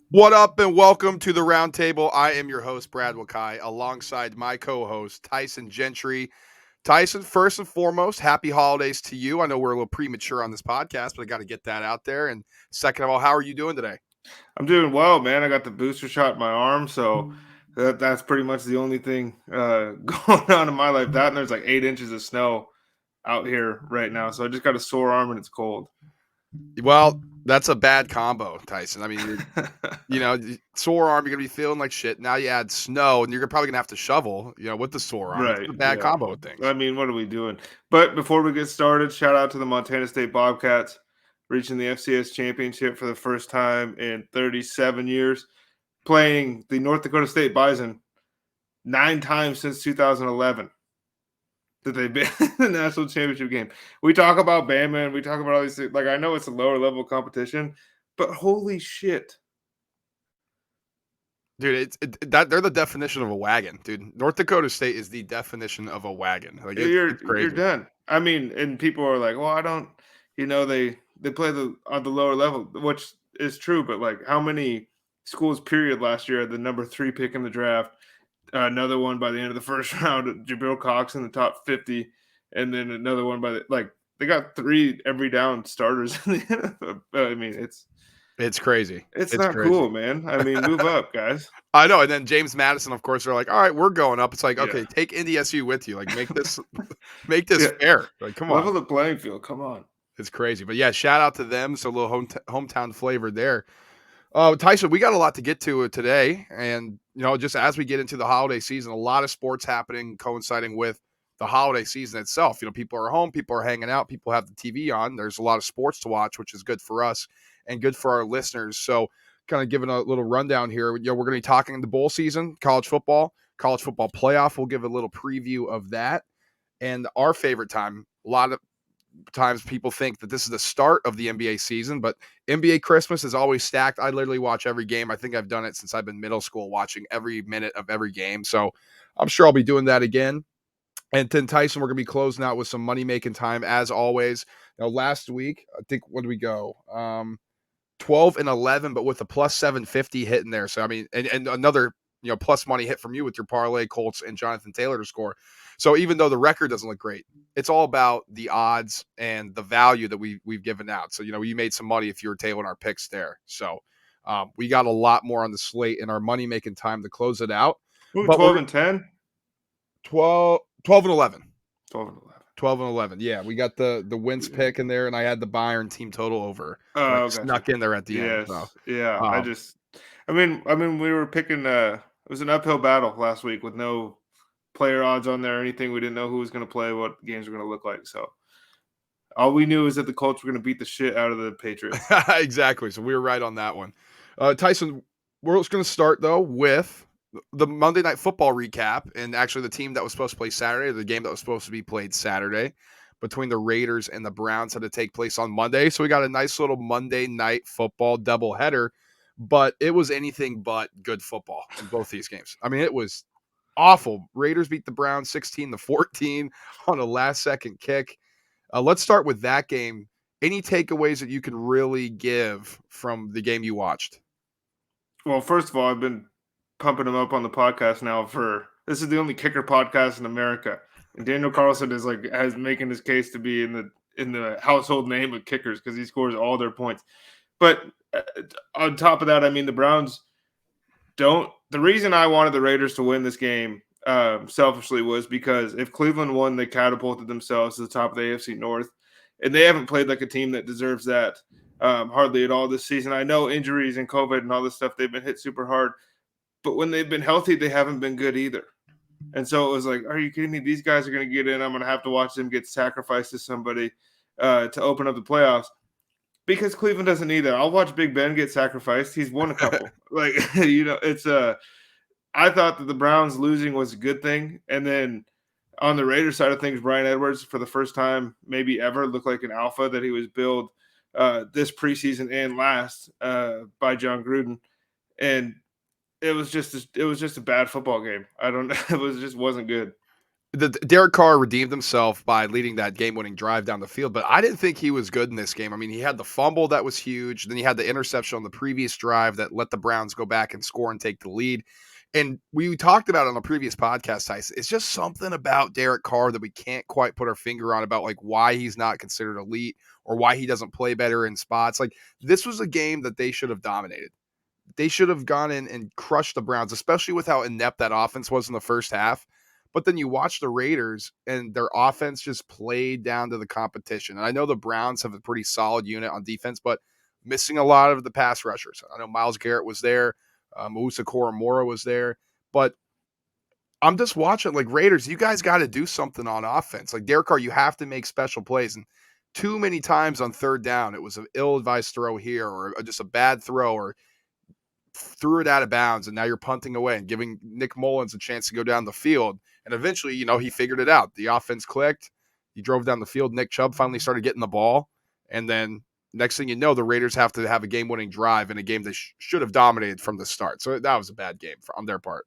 What up, and welcome to the Roundtable. I am your host, Brad Wakai, alongside my co-host, Tyson Gentry. Tyson, first and foremost, happy holidays to you. I know we're a little premature on this podcast, but I got to get that out there. And second of all, how are you doing today? I'm doing well, man. I got the booster shot in my arm, so that's pretty much the only thing going on in my life. That and there's like 8 inches of snow out here right now, so I just got a sore arm and it's cold. Well, that's a bad combo, Tyson. I mean, sore arm, you're going to be feeling like shit. Now you add snow, and you're probably going to have to shovel, with the sore arm. It's Right, a bad yeah. combo of things. I mean, what are we doing? But before we get started, shout out to the Montana State Bobcats reaching the FCS championship for the first time in 37 years, playing the North Dakota State Bison 9 times since 2011. That they've been in the national championship game. We talk about Bama and we talk about all these things. Like, I know it's a lower level competition, but holy shit. Dude, that they're the definition of a wagon, dude. North Dakota State is the definition of a wagon. Like it's You're crazy. done. I mean, and people are like, well, I don't, they play on the lower level, which is true, but like how many schools period last year had the number 3 pick in the draft, another one by the end of the first round, Jabril Cox in the top 50, and then another one they got 3 every down starters in the NFL. I mean, It's crazy. it's It's not crazy. cool, man. I mean, move up, guys. I know. And then James Madison, of course, they're like, all right, we're going up. It's like, Yeah. okay, take NDSU with you. Like, make this make this Yeah. fair. Like, come on. Level the playing field. Come on. It's crazy. But yeah, shout out to them. So a little hometown flavor there. Tyson, we got a lot to get to today. And, just as we get into the holiday season, a lot of sports happening coinciding with the holiday season itself. People are home, people are hanging out, people have the TV on. There's a lot of sports to watch, which is good for us and good for our listeners. So, kind of giving a little rundown here. We're going to be talking the bowl season, college football playoff. We'll give a little preview of that. And our favorite time, a lot of times people think that this is the start of the NBA season, but NBA Christmas is always stacked. I literally watch every game. I think I've done it since I've been middle school, watching every minute of every game. So I'm sure I'll be doing that again. And then Tyson, we're going to be closing out with some money making time as always. Last week, I think, when did we go? 12 and 11, but with a plus 750 hit in there. So, I mean, and another, plus money hit from you with your parlay, Colts and Jonathan Taylor to score. So even though the record doesn't look great, it's all about the odds and the value that we've given out. So, you made some money if you were tailing our picks there. So we got a lot more on the slate in our money making time to close it out. Ooh, But 12 we're and 10? 12 and 11. 12 and 11. 12 and 11. Yeah, we got the Wentz pick in there, and I had the Bayern team total over. That Oh, gotcha. snuck in there at the end. Yes. So, Yeah. um, I mean, we were picking, it was an uphill battle last week with no player odds on there or anything. We didn't know who was going to play, what games were going to look like. So all we knew is that the Colts were going to beat the shit out of the Patriots. exactly. So we were right on that one. Tyson, we're just going to start, though, with the Monday Night Football recap, and actually the team that was supposed to play Saturday, the game that was supposed to be played Saturday between the Raiders and the Browns had to take place on Monday. So we got a nice little Monday Night Football doubleheader, but it was anything but good football in both these games. I mean, it was awful. Raiders beat the Browns 16-14 on a last-second kick. Let's start with that game. Any takeaways that you can really give from the game you watched? Well, first of all, I've been pumping him up on the podcast now this is the only kicker podcast in America. And Daniel Carlson has making his case to be in the household name of kickers because he scores all their points. But on top of that, I mean, the Browns don't. The reason I wanted the Raiders to win this game selfishly was because if Cleveland won, they catapulted themselves to the top of the AFC North, and they haven't played like a team that deserves that hardly at all this season. I know injuries and COVID and all this stuff, they've been hit super hard, but when they've been healthy, they haven't been good either. And so it was like, are you kidding me? These guys are going to get in. I'm going to have to watch them get sacrificed to somebody to open up the playoffs. Because Cleveland doesn't need that. I'll watch Big Ben get sacrificed. He's won a couple. It's I thought that the Browns losing was a good thing. And then on the Raiders side of things, Bryan Edwards, for the first time maybe ever, looked like an alpha that he was billed this preseason and last by John Gruden. And it was just a bad football game. I don't know. It just wasn't good. Derek Carr redeemed himself by leading that game-winning drive down the field, but I didn't think he was good in this game. I mean, he had the fumble that was huge, then he had the interception on the previous drive that let the Browns go back and score and take the lead. And we talked about it on a previous podcast, Tyson. It's just something about Derek Carr that we can't quite put our finger on about like why he's not considered elite or why he doesn't play better in spots. Like this was a game that they should have dominated. They should have gone in and crushed the Browns, especially with how inept that offense was in the first half. But then you watch the Raiders and their offense just played down to the competition. And I know the Browns have a pretty solid unit on defense, but missing a lot of the pass rushers. I know Myles Garrett was there, Moussa Koromora was there, but I'm just watching like Raiders. You guys got to do something on offense. Like Derek Carr, you have to make special plays. And too many times on third down, it was an ill-advised throw here or just a bad throw or threw it out of bounds, and now you're punting away and giving Nick Mullins a chance to go down the field. And eventually, he figured it out. The offense clicked. He drove down the field. Nick Chubb finally started getting the ball. And then next thing you know, the Raiders have to have a game-winning drive in a game they should have dominated from the start. So that was a bad game on their part.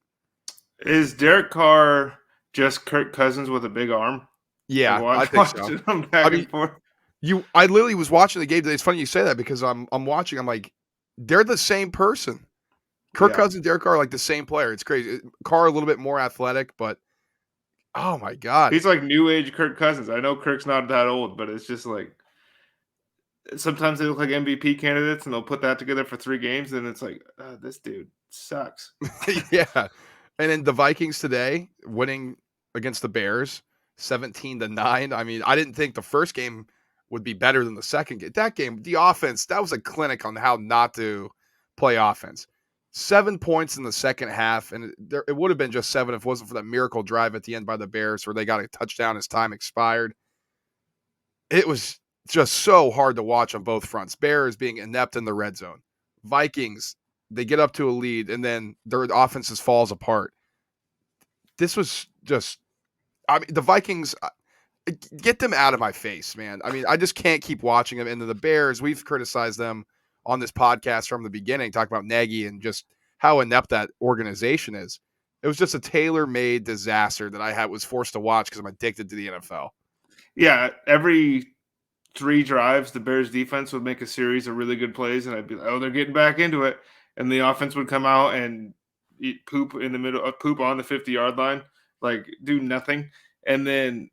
Is Derek Carr just Kirk Cousins with a big arm? Like Yeah, I think so. watching them I back mean, and forth. I literally was watching the game today. It's funny you say that because I'm watching. I'm like, they're the same person. Kirk Yeah. Cousins and Derek Carr are like the same player. It's crazy. Carr a little bit more athletic, but oh my god. He's like new age Kirk Cousins. I know Kirk's not that old, but it's just like sometimes they look like MVP candidates and they'll put that together for 3 games and it's like, this dude sucks. Yeah. And then the Vikings today winning against the Bears 17-9. I mean, I didn't think the first game would be better than the second game. That game, the offense, that was a clinic on how not to play offense. 7 points in the second half, and it would have been just 7 if it wasn't for that miracle drive at the end by the Bears where they got a touchdown as time expired. It was just so hard to watch on both fronts. Bears being inept in the red zone. Vikings, they get up to a lead, and then their offenses falls apart. This was just, I mean, the Vikings, get them out of my face, man. I mean, I just can't keep watching them. And the Bears, we've criticized them on this podcast from the beginning, talking about Nagy and just how inept that organization is. It was just a tailor-made disaster that was forced to watch because I'm addicted to the NFL. Yeah, every 3 drives, the Bears defense would make a series of really good plays, and I'd be like, "Oh, they're getting back into it." And the offense would come out and eat poop in the middle, poop on the 50-yard line, like do nothing. And then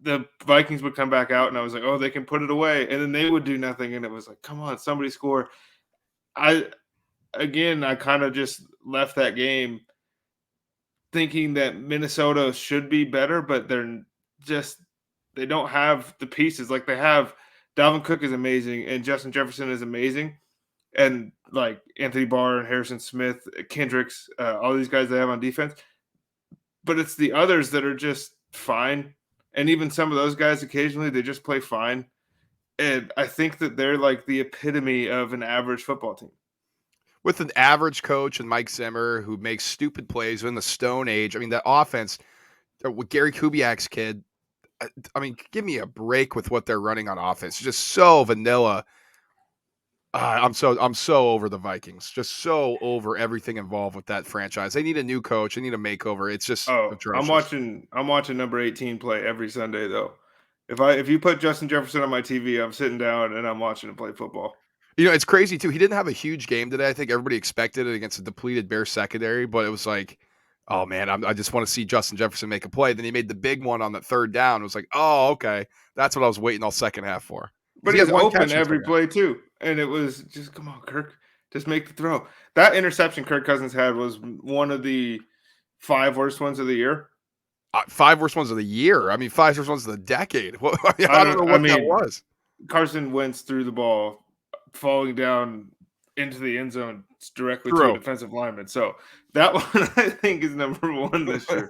the Vikings would come back out, and I was like, "Oh, they can put it away." And then they would do nothing, and it was like, "Come on, somebody score." I I kind of just left that game thinking that Minnesota should be better, but just they don't have the pieces. Like they have Dalvin Cook is amazing and Justin Jefferson is amazing. And like Anthony Barr and Harrison Smith, Kendricks, all these guys they have on defense. But it's the others that are just fine. And even some of those guys occasionally they just play fine. And I think that they're like the epitome of an average football team. With an average coach and Mike Zimmer who makes stupid plays in the Stone Age, I mean, that offense with Gary Kubiak's kid, I mean, give me a break with what they're running on offense. It's just so vanilla. I'm so over the Vikings. Just so over everything involved with that franchise. They need a new coach. They need a makeover. It's just Oh, atrocious. I'm watching number 18 play every Sunday though. If you put Justin Jefferson on my TV, I'm sitting down and I'm watching him play football. It's crazy too. He didn't have a huge game today. I think everybody expected it against a depleted Bears secondary, but it was like, oh man, I just want to see Justin Jefferson make a play. Then he made the big one on that third down. It was like, oh okay, that's what I was waiting all second half for. Because But he had he's one open catch in the every second half. play too. And it was just come on, Kirk, just make the throw. That interception Kirk Cousins had was one of the 5 worst ones of the year. 5 worst ones of the year. I mean, 5 worst ones of the decade. I don't know I what that mean, was. Carson Wentz threw the ball falling down into the end zone directly to a True. defensive lineman. So that one I think is number 1 this year.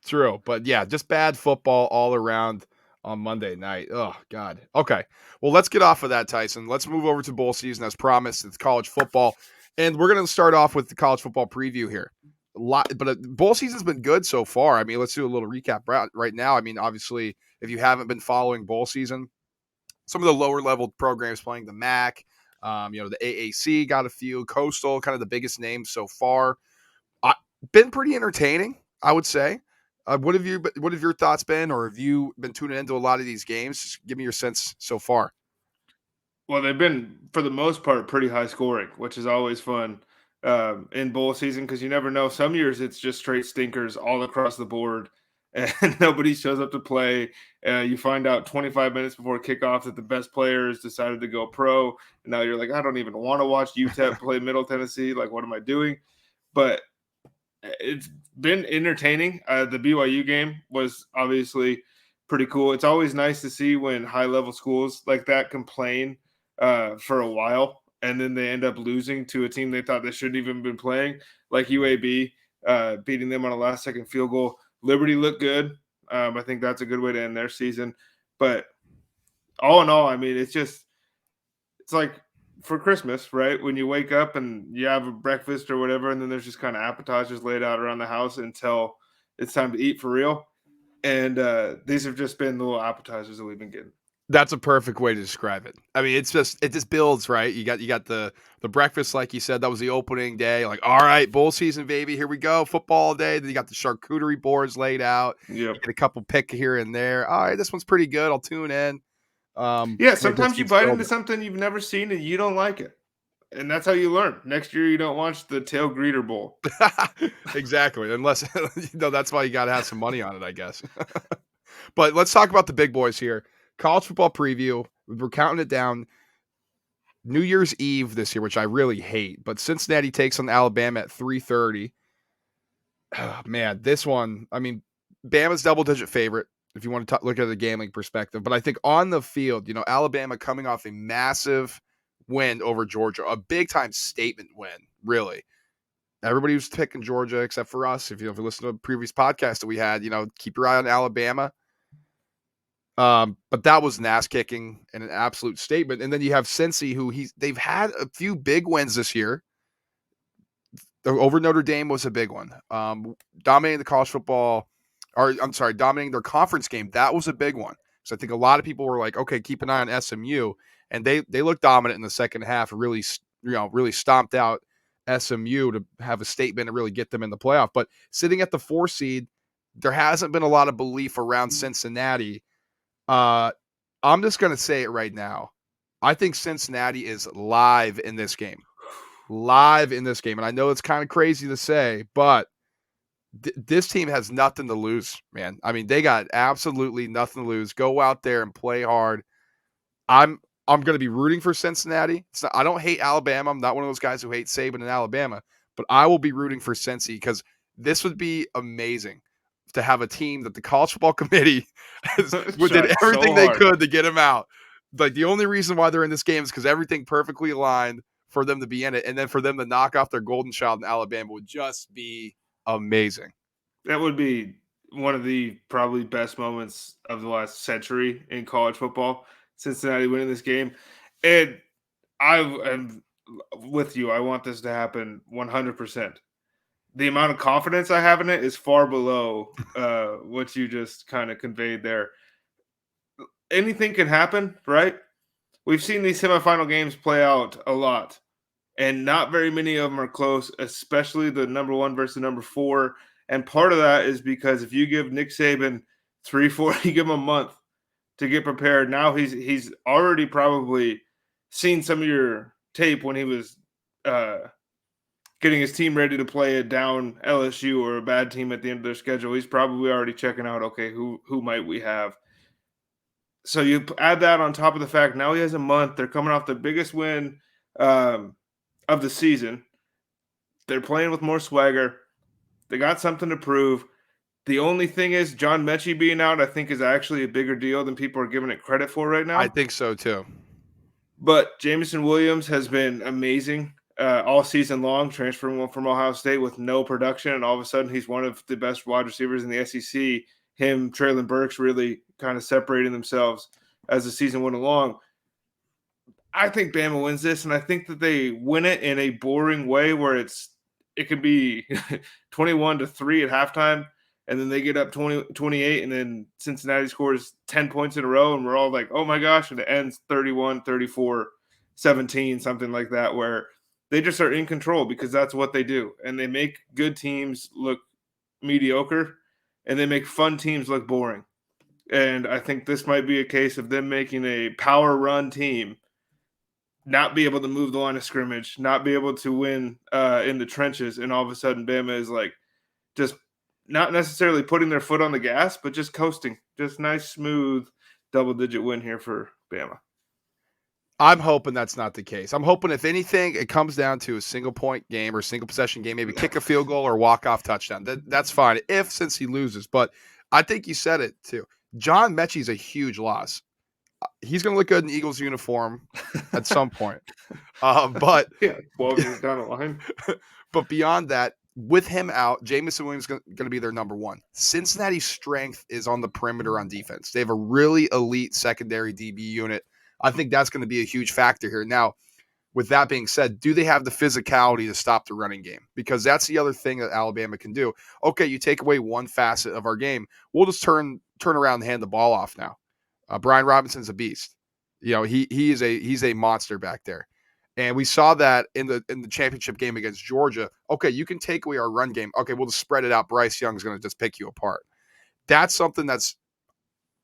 True. But yeah, just bad football all around on Monday night. Oh, God. Okay. Well, let's get off of that, Tyson. Let's move over to bowl season as promised. It's college football. And we're going to start off with the college football preview here. But bowl season's been good so far. I mean, let's do a little recap right now. I mean, obviously, if you haven't been following bowl season, some of the lower level programs playing the MAC, the AAC got a few, Coastal, kind of the biggest names so far. Been pretty entertaining, I would say. What have your thoughts been, or have you been tuning into a lot of these games? Just give me your sense so far. Well, they've been, for the most part, pretty high scoring, which is always fun in bowl season because you never know. Some years it's just straight stinkers all across the board, and nobody shows up to play. You find out 25 minutes before kickoff that the best players decided to go pro, and now you're like, I don't even want to watch UTEP play Middle Tennessee. Like, what am I doing? But it's been entertaining. The BYU game was obviously pretty cool. It's always nice to see when high level schools like that complain for a while and then they end up losing to a team they thought they shouldn't even been playing, like UAB beating them on a last second field goal. Liberty looked good. I think that's a good way to end their season. But all in all, I mean, it's like for Christmas, right? When you wake up and you have a breakfast or whatever, and then there's just kind of appetizers laid out around the house until it's time to eat for real. And these have just been the little appetizers that we've been getting. That's a perfect way to describe it. I mean, it just builds, right? You got the breakfast, like you said, that was the opening day. Like, all right, bowl season, baby, here we go, football day. Then you got the charcuterie boards laid out. You Yep. get a couple pick here and there. All right, this one's pretty good. I'll tune in. Yeah, It just sometimes you keeps bite into building. something you've never seen and you don't like it. And that's how you learn. Next year, you don't watch the Tail Greeter Bowl. Exactly. Unless that's why you got to have some money on it, I guess. But let's talk about the big boys here. College football preview. We're counting it down. New Year's Eve this year, which I really hate, but Cincinnati takes on Alabama at 3:30. Oh, man, this one, I mean, Bama's double-digit favorite if you want to look at the gambling perspective, but I think on the field, Alabama coming off a massive win over Georgia, a big-time statement win, really. Everybody was picking Georgia except for us. If you listen to a previous podcast that we had, keep your eye on Alabama. But that was an ass kicking and an absolute statement. And then you have Cincy, who they've had a few big wins this year. Over Notre Dame was a big one. Dominating the college football, dominating their conference game. That was a big one. So I think a lot of people were like, okay, keep an eye on SMU, and they looked dominant in the second half. Really, really stomped out SMU to have a statement and really get them in the playoff. But sitting at the 4 seed, there hasn't been a lot of belief around Cincinnati. I'm just going to say it right now. I think Cincinnati is live in this game. Live in this game. And I know it's kind of crazy to say, but this team has nothing to lose, man. I mean, they got absolutely nothing to lose. Go out there and play hard. I'm going to be rooting for Cincinnati. I don't hate Alabama. I'm not one of those guys who hate Saban in Alabama, but I will be rooting for Cincy because this would be amazing to have a team that the college football committee did Tried everything so they hard. could to get him out. Like, the only reason why they're in this game is because everything perfectly aligned for them to be in it, and then for them to knock off their golden child in Alabama would just be amazing. That would be one of the probably best moments of the last century in college football. Cincinnati winning this game. And I am with you. I want this to happen 100%. The amount of confidence I have in it is far below what you just kind of conveyed there. Anything can happen, right? We've seen these semifinal games play out a lot, and not very many of them are close, especially the number 1 versus number 4. And part of that is because if you give Nick Saban 3-4, you give him a month to get prepared. Now he's already probably seen some of your tape when he was getting his team ready to play a down LSU or a bad team at the end of their schedule. He's probably already checking out, okay, who might we have? So you add that on top of the fact now he has a month. They're coming off the biggest win of the season. They're playing with more swagger. They got something to prove. The only thing is John Mechie being out, I think, is actually a bigger deal than people are giving it credit for right I now. think so too. But Jameson Williams has been amazing all season long, transferring from Ohio State with no production, and all of a sudden he's one of the best wide receivers in the SEC. Him, Traylon Burks really kind of separating themselves as the season went along. I think Bama wins this, and I think that they win it in a boring way where it could be 21-3 at halftime, and then they get up 28, and then Cincinnati scores 10 points in a row, and we're all like, oh my gosh, and it ends 31, 34, 17, something like that, where they just are in control because that's what they do. And they make good teams look mediocre, and they make fun teams look boring. And I think this might be a case of them making a power run team not be able to move the line of scrimmage, not be able to win in the trenches, and all of a sudden Bama is like just not necessarily putting their foot on the gas, but just coasting. Just nice, smooth, double-digit win here for Bama. I'm hoping that's not the case. I'm hoping, if anything, it comes down to a single point game or single possession game, maybe kick a field goal or walk off touchdown. That's fine since he loses. But I think you said it too. John Mechie's a huge loss. He's going to look good in Eagles uniform at some point. But yeah, 12 years down the line. But beyond that, with him out, Jameson Williams is going to be their number one. Cincinnati's strength is on the perimeter on defense. They have a really elite secondary DB unit. I think that's going to be a huge factor here. Now, with that being said, do they have the physicality to stop the running game? Because that's the other thing that Alabama can do. Okay, you take away one facet of our game, we'll just turn around and hand the ball off now. Brian Robinson's a beast. He's a monster back there. And we saw that in the championship game against Georgia. Okay, you can take away our run game. Okay, we'll just spread it out. Bryce Young's going to just pick you apart. That's something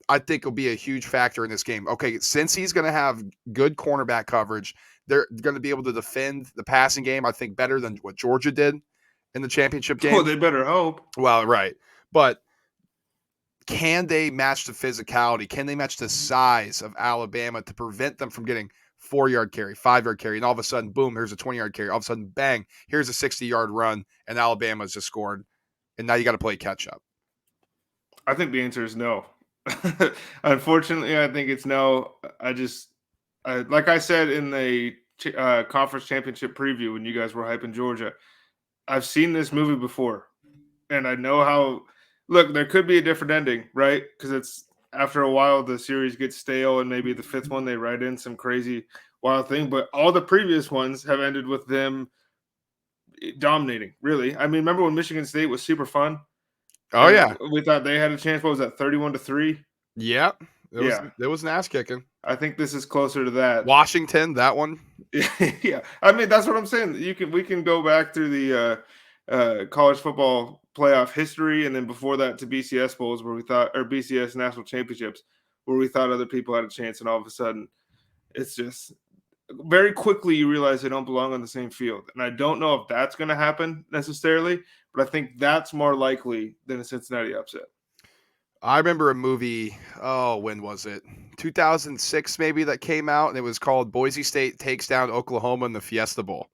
I think will be a huge factor in this game. Okay, since he's going to have good cornerback coverage, they're going to be able to defend the passing game, I think, better than what Georgia did in the championship game. Well, they better hope. Well, right. But can they match the physicality? Can they match the size of Alabama to prevent them from getting 4-yard carry, 5-yard carry, and all of a sudden, boom, here's a 20-yard carry. All of a sudden, bang, here's a 60-yard run, and Alabama's just scored. And now you got to play catch up. I think the answer is no. Unfortunately, I think it's no. Like I said in the conference championship preview when you guys were hyping Georgia, I've seen this movie before, and I know how. Look, there could be a different ending, right? Because it's after a while the series gets stale, and maybe the fifth one they write in some crazy wild thing. But all the previous ones have ended with them dominating. Really, I mean, remember when Michigan State was super fun? Oh, yeah. We thought they had a chance. What was that, 31-3? Yeah. It was an ass kicking. I think this is closer to that. Washington, that one. Yeah. I mean, that's what I'm saying. We can go back through the college football playoff history, and then before that to BCS bowls or BCS national championships where we thought other people had a chance, and all of a sudden it's just very quickly you realize they don't belong on the same field. And I don't know if that's going to happen necessarily, but I think that's more likely than a Cincinnati upset. I remember a movie, when was it? 2006 maybe, that came out, and it was called Boise State Takes Down Oklahoma in the Fiesta Bowl.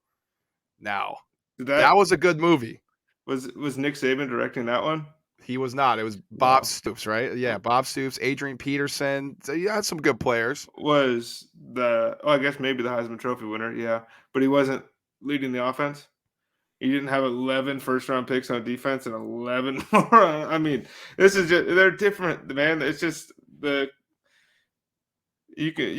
Now, that was a good movie. Was Nick Saban directing that one? He was not. It was Bob Stoops, right? Yeah, Bob Stoops, Adrian Peterson. So you had some good players. I guess maybe the Heisman Trophy winner, yeah. But he wasn't leading the offense? He didn't have 11 first-round picks on defense and 11 more. I mean, they're different, man. It's just you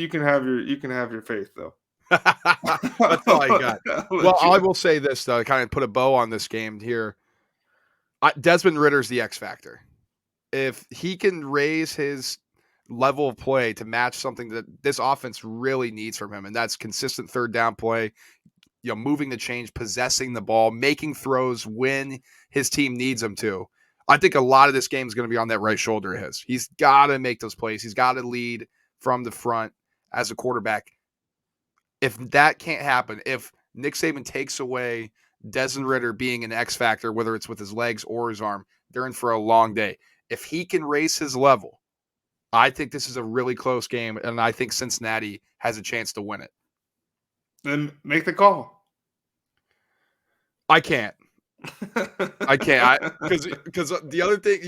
can have your faith though. That's all I got. Well, I will say this though, to kind of put a bow on this game here. Desmond Ritter's the X factor. If he can raise his level of play to match something that this offense really needs from him, and that's consistent third down play, moving the change, possessing the ball, making throws when his team needs him to. I think a lot of this game is going to be on that right shoulder of his. He's got to make those plays. He's got to lead from the front as a quarterback. If that can't happen, if Nick Saban takes away Desmond Ridder being an X factor, whether it's with his legs or his arm, they're in for a long day. If he can raise his level, I think this is a really close game, and I think Cincinnati has a chance to win it. Then make the call. I can't. Because the other thing,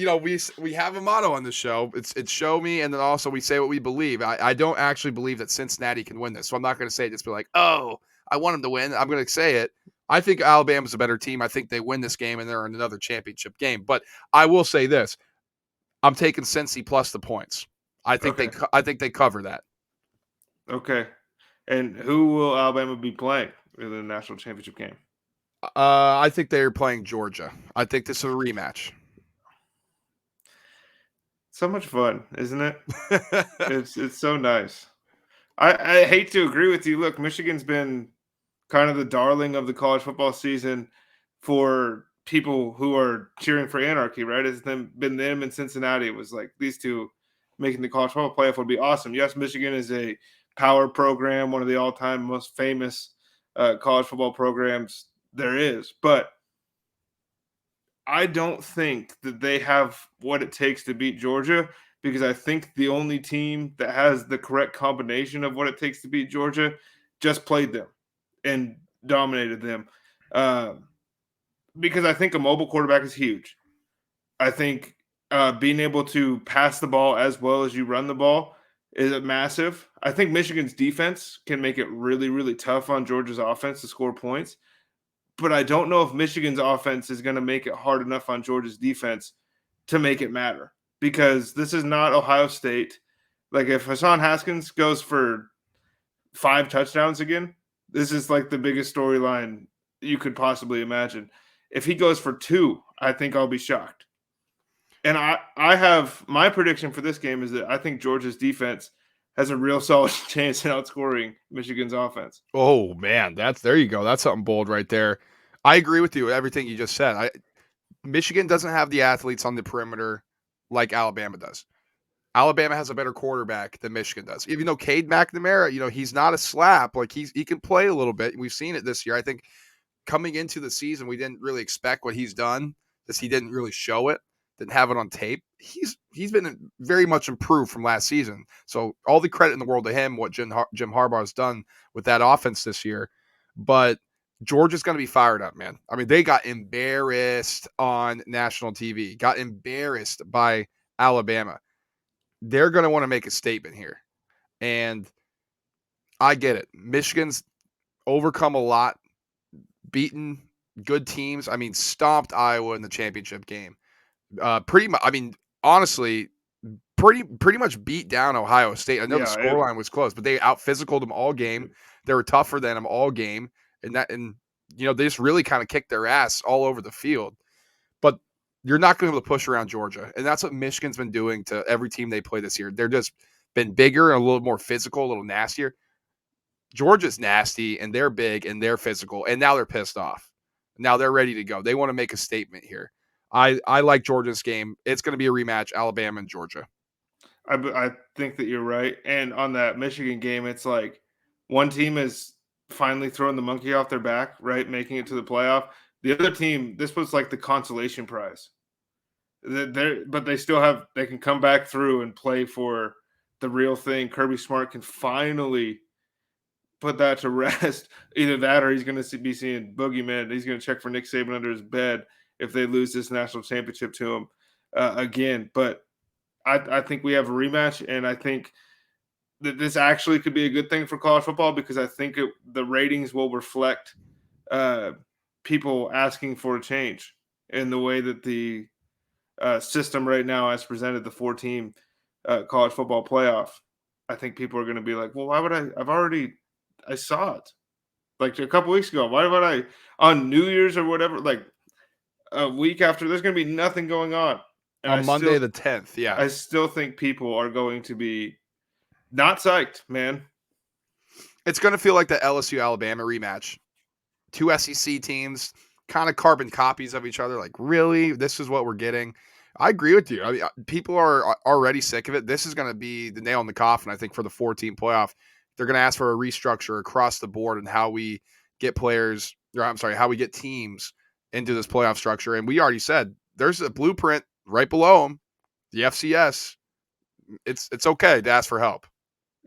we have a motto on the show. It's show me, and then also we say what we believe. I don't actually believe that Cincinnati can win this, so I'm not going to say it, just be like, oh, I want them to win. I'm going to say it. I think Alabama's a better team. I think they win this game, and they're in another championship game. But I will say this: I'm taking Cincy plus the points. I think they cover that. Okay. And who will Alabama be playing in the national championship game? I think they're playing Georgia. I think this is a rematch. So much fun, isn't it? It's so nice. I hate to agree with you. Look, Michigan's been kind of the darling of the college football season for people who are cheering for anarchy, right? It's been them in Cincinnati. It was like these two making the college football playoff would be awesome. Yes, Michigan is a power program, one of the all-time most famous college football programs there is, but I don't think that they have what it takes to beat Georgia, because I think the only team that has the correct combination of what it takes to beat Georgia just played them and dominated them. Um, because I think a mobile quarterback is huge. I think being able to pass the ball as well as you run the ball is massive. I think Michigan's defense can make it really, really tough on Georgia's offense to score points. But I don't know if Michigan's offense is going to make it hard enough on Georgia's defense to make it matter, because this is not Ohio State. Like, if Hassan Haskins goes for 5 touchdowns again, this is like the biggest storyline you could possibly imagine. If he goes for 2, I think I'll be shocked. And I have my prediction for this game is that I think Georgia's defense has a real solid chance in outscoring Michigan's offense. Oh man, there you go. That's something bold right there. I agree with you with everything you just said. Michigan doesn't have the athletes on the perimeter like Alabama does. Alabama has a better quarterback than Michigan does. Even though Cade McNamara, he's not a slap. Like he can play a little bit. We've seen it this year. I think coming into the season, we didn't really expect what he's done, because he didn't really show it, didn't have it on tape. He's been very much improved from last season. So all the credit in the world to him, what Jim Harbaugh has done with that offense this year. But Georgia's going to be fired up, man. I mean, they got embarrassed on national TV, got embarrassed by Alabama. They're going to want to make a statement here. And I get it. Michigan's overcome a lot, beaten good teams. I mean, stomped Iowa in the championship game. Pretty much. I mean, honestly, pretty much beat down Ohio State. I know the scoreline was close, but they out physicaled them all game. They were tougher than them all game, and they just really kind of kicked their ass all over the field. But you're not going to be able to push around Georgia, and that's what Michigan's been doing to every team they play this year. They're just been bigger and a little more physical, a little nastier. Georgia's nasty, and they're big, and they're physical, and now they're pissed off. Now they're ready to go. They want to make a statement here. I like Georgia's game. It's going to be a rematch, Alabama and Georgia. I think that you're right. And on that Michigan game, it's like one team is finally throwing the monkey off their back, right? Making it to the playoff. The other team, this was like the consolation prize. But they can come back through and play for the real thing. Kirby Smart can finally put that to rest. Either that, or he's going to be seeing Boogeyman. He's going to check for Nick Saban under his bed if they lose this national championship to him again. But I think we have a rematch, and I think that this actually could be a good thing for college football, because I think the ratings will reflect people asking for a change in the way that the system right now has presented the 4-team college football playoff. I think people are going to be like, well, why would I saw it like a couple weeks ago. Why would I on New Year's or whatever, like a week after, there's going to be nothing going on. And on Monday the 10th, yeah. I still think people are going to be not psyched, man. It's going to feel like the LSU-Alabama rematch. 2 SEC teams, kind of carbon copies of each other. Like, really? This is what we're getting? I agree with you. I mean, people are already sick of it. This is going to be the nail in the coffin, I think, for the 4-team playoff. They're going to ask for a restructure across the board and how we get how we get teams into this playoff structure. And we already said there's a blueprint right below them, the FCS. It's okay to ask for help.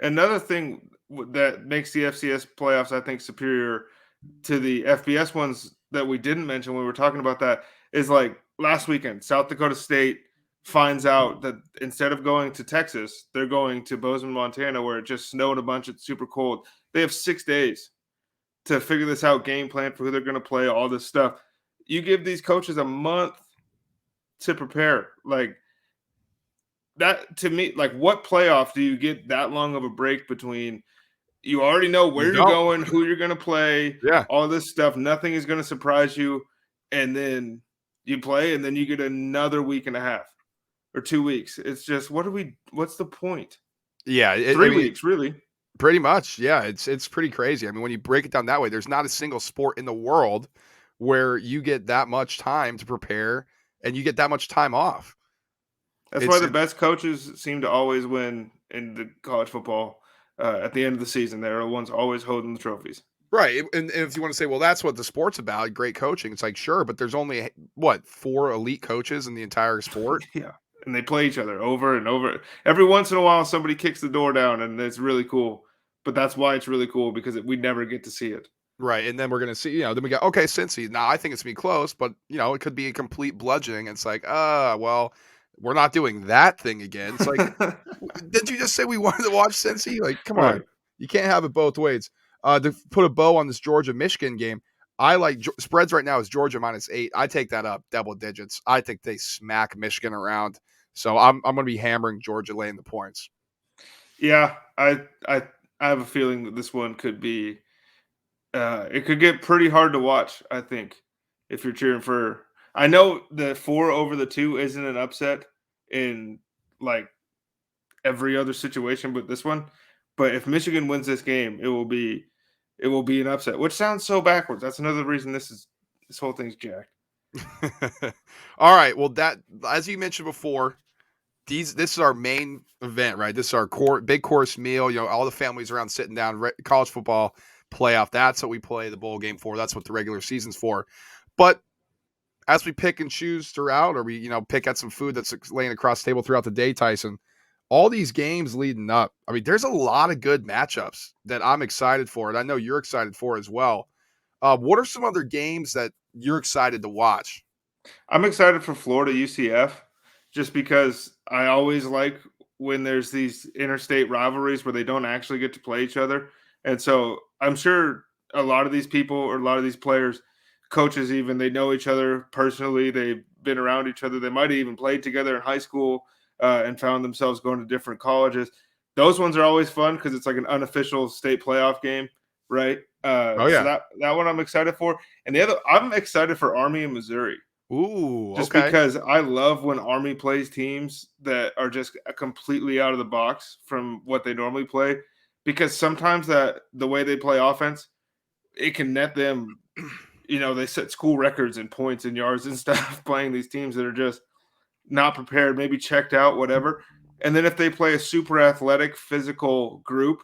Another thing that makes the FCS playoffs, I think, superior to the FBS ones that we didn't mention when we were talking about that is, like, last weekend, South Dakota State finds out that instead of going to Texas, they're going to Bozeman, Montana, where it just snowed a bunch. It's super cold. They have 6 days to figure this out, game plan for who they're going to play, all this stuff. You give these coaches a month to prepare. Like, that, to me, like, what playoff do you get that long of a break between? You already know where you're going, who you're going to play, all this stuff. Nothing is going to surprise you. And then you play, and then you get another week and a half or 2 weeks. It's just, what's the point? Yeah. 3 weeks, really. Pretty much. Yeah. It's pretty crazy. I mean, when you break it down that way, there's not a single sport in the world where you get that much time to prepare and you get that much time off. That's why It's the best coaches seem to always win in the college football at the end of the season. They're the ones always holding the trophies. right. And if you want to say, well, that's what the sport's about, great coaching. It's like, sure, but there's only what, 4 elite coaches in the entire sport? Yeah, and they play each other over and over. Every once in a while, somebody kicks the door down, and it's really cool. But that's why it's really cool because we never get to see it. Right. And then we're gonna see, then we go, okay, Cincy. Now I think it's gonna be close, but it could be a complete bludgeoning. It's like, well, we're not doing that thing again. It's like, didn't you just say we wanted to watch Cincy? Like, come on, Right. you can't have it both ways. To put a bow on this Georgia Michigan game, I like spreads right now is Georgia -8. I take that up double digits. I think they smack Michigan around, so I'm gonna be hammering Georgia laying the points. Yeah, I have a feeling that this one could be. It could get pretty hard to watch. I think if you're cheering for. I know the 4 over the 2 isn't an upset in like every other situation, but this one. But if Michigan wins this game, it will be an upset, which sounds so backwards. That's another reason this whole thing's jacked. All right. Well, that as you mentioned before, this is our main event, right? This is our big course meal. All the families around sitting down. College football playoff. That's what we play the bowl game for. That's what the regular season's for. But as we pick and choose throughout, or we pick at some food that's laying across the table throughout the day, Tyson, all these games leading up. I mean, there's a lot of good matchups that I'm excited for, and I know you're excited for as well. What are some other games that you're excited to watch? I'm excited for Florida UCF just because I always like when there's these interstate rivalries where they don't actually get to play each other. And so I'm sure a lot of these people or a lot of these players, coaches even, they know each other personally. They've been around each other. They might have even played together in high school and found themselves going to different colleges. Those ones are always fun because it's like an unofficial state playoff game, right? Oh So yeah. that one I'm excited for. And the other, I'm excited for Army and Missouri. Ooh. Just Okay. because I love when Army plays teams that are just completely out of the box from what they normally play, because sometimes that the way they play offense, it can net them. They set school records in points and yards and stuff playing these teams that are just not prepared, maybe checked out, whatever. And then if they play a super athletic, physical group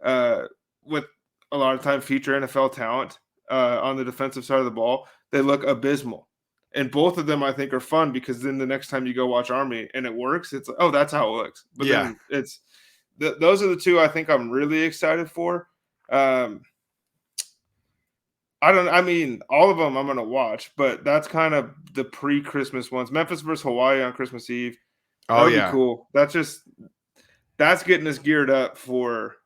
uh, with a lot of time future NFL talent on the defensive side of the ball, they look abysmal. And both of them, I think, are fun because then the next time you go watch Army and it works, it's like, oh, that's how it looks. But Yeah. then those are the two I think I'm really excited for. Um, I mean, all of them I'm gonna watch, but that's kind of the pre-Christmas ones. Memphis versus Hawaii on Christmas Eve. That Oh would be yeah. cool. That's getting us geared up for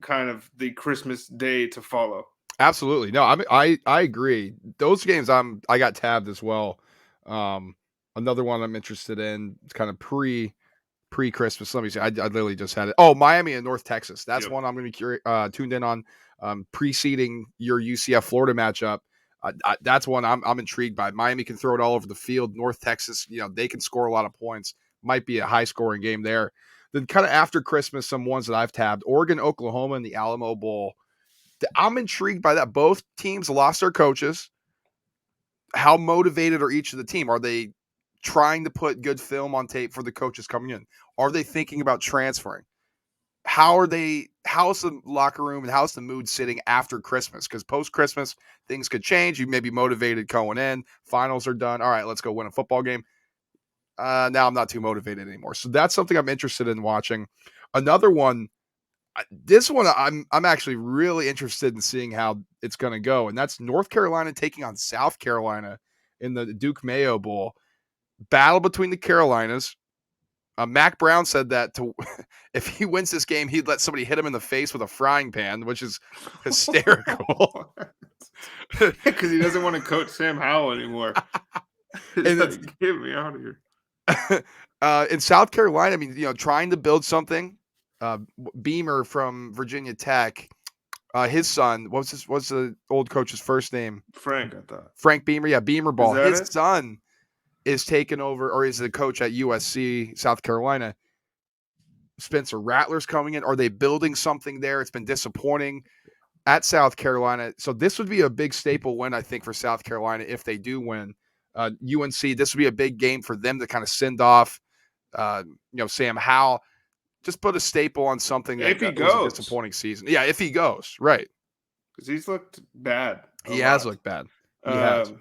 kind of the Christmas day to follow. Absolutely. No, I agree. Those games I got tabbed as well. Um, Another one I'm interested in. It's kind of pre-Christmas. Let me see. I literally just had it. Oh, Miami and North Texas. That's Yep. one I'm going to be tuned in on. Preceding your UCF Florida matchup. That's one I'm intrigued by. Miami can throw it all over the field. North Texas, they can score a lot of points. Might be a high scoring game there. Then kind of after Christmas, some ones that I've tabbed: Oregon, Oklahoma, and the Alamo Bowl. I'm intrigued by that. Both teams lost their coaches. How motivated are each of the team? Are they trying to put good film on tape for the coaches coming in? Are they thinking about transferring? How's the locker room and how's the mood sitting after Christmas? Because post Christmas, things could change. You may be motivated going in. Finals are done. All right, let's go win a football game. Now I'm not too motivated anymore. So that's something I'm interested in watching. Another one, this one I'm actually really interested in seeing how it's going to go, and that's North Carolina taking on South Carolina in the Duke Mayo Bowl. Battle between the Carolinas. Mac Brown said that if he wins this game, he'd let somebody hit him in the face with a frying pan, which is hysterical. Because he doesn't want to coach Sam Howell anymore. And Like, get me out of here. in South Carolina, I mean, trying to build something. Beamer from Virginia Tech, his son, what's the old coach's first name? Frank, I thought. Frank Beamer. Yeah, Beamer Is ball. that His it? son is taking over, or is the coach at USC, South Carolina. Spencer Rattler's coming in. Are they building something there? It's been disappointing. at South Carolina. So this would be a big staple win, I think, for South Carolina if they do win. UNC, this would be a big game for them to kind of send off, Sam Howell. Just put a staple on something If he that was a goes, disappointing season. Yeah, if he goes, right. because he's looked bad a He has lot. looked bad. He has.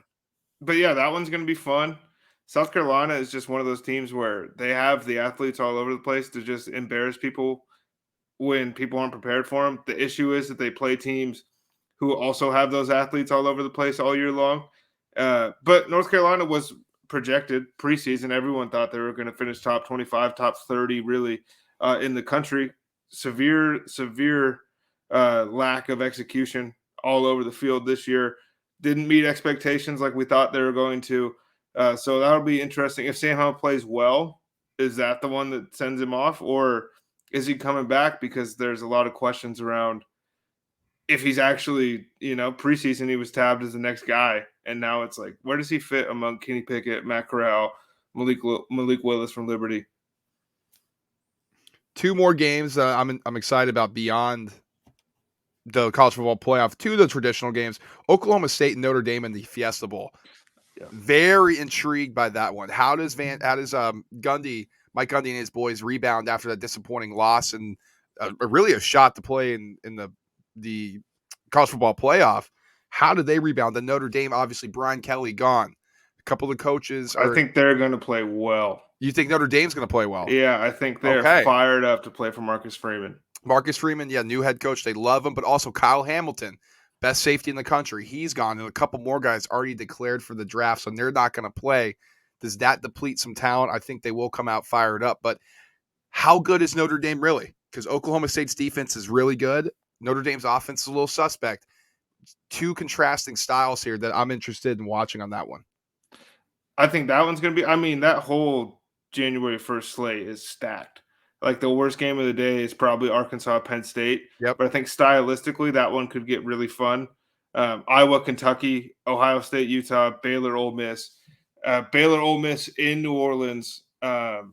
But yeah, that one's going to be fun. South Carolina is just one of those teams where they have the athletes all over the place to just embarrass people when people aren't prepared for them. The issue is that they play teams who also have those athletes all over the place all year long. But North Carolina was projected preseason. Everyone thought they were going to finish top 25, top 30, really, in the country. Severe lack of execution all over the field this year. Didn't meet expectations like we thought they were going to. So that'll be interesting. If Sam Howell plays well, is that the one that sends him off, or is he coming back? Because there's a lot of questions around if he's actually, preseason he was tabbed as the next guy, and now it's like, where does he fit among Kenny Pickett, Matt Corral, Malik Willis from Liberty? Two more games I'm excited about beyond the college football playoff. Two of the traditional games: Oklahoma State and Notre Dame in the Fiesta Bowl. Yeah. Very intrigued by that one. How does Mike Gundy and his boys rebound after that disappointing loss and really a shot to play in the college football playoff? How did they rebound? The Notre Dame, obviously, Brian Kelly gone. A couple of the coaches I think they're going to play well. You think Notre Dame's going to play well? Yeah, I think they're fired up to play for Marcus Freeman. Marcus Freeman, yeah, new head coach. They love him, but also Kyle Hamilton, best safety in the country. He's gone, and a couple more guys already declared for the draft, so they're not going to play. Does that deplete some talent? I think they will come out fired up, but how good is Notre Dame really? Because Oklahoma State's defense is really good. Notre Dame's offense is a little suspect. Two contrasting styles here that I'm interested in watching on that one. I think that one's going to be, that whole January 1st slate is stacked. Like the worst game of the day is probably Arkansas, Penn State. Yep. But I think stylistically that one could get really fun. Iowa, Kentucky, Ohio State, Utah, Baylor, Ole Miss. Baylor, Ole Miss in New Orleans. That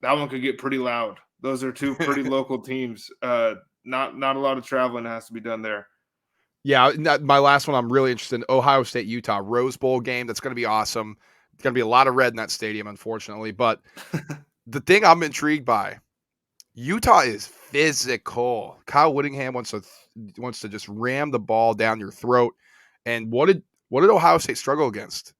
one could get pretty loud. Those are two pretty local teams. Not a lot of traveling has to be done there. Yeah, my last one I'm really interested in, Ohio State, Utah, Rose Bowl game. That's going to be awesome. It's going to be a lot of red in that stadium, unfortunately. But the thing I'm intrigued by, Utah is physical. Kyle Whittingham wants to just ram the ball down your throat. And what did Ohio State struggle against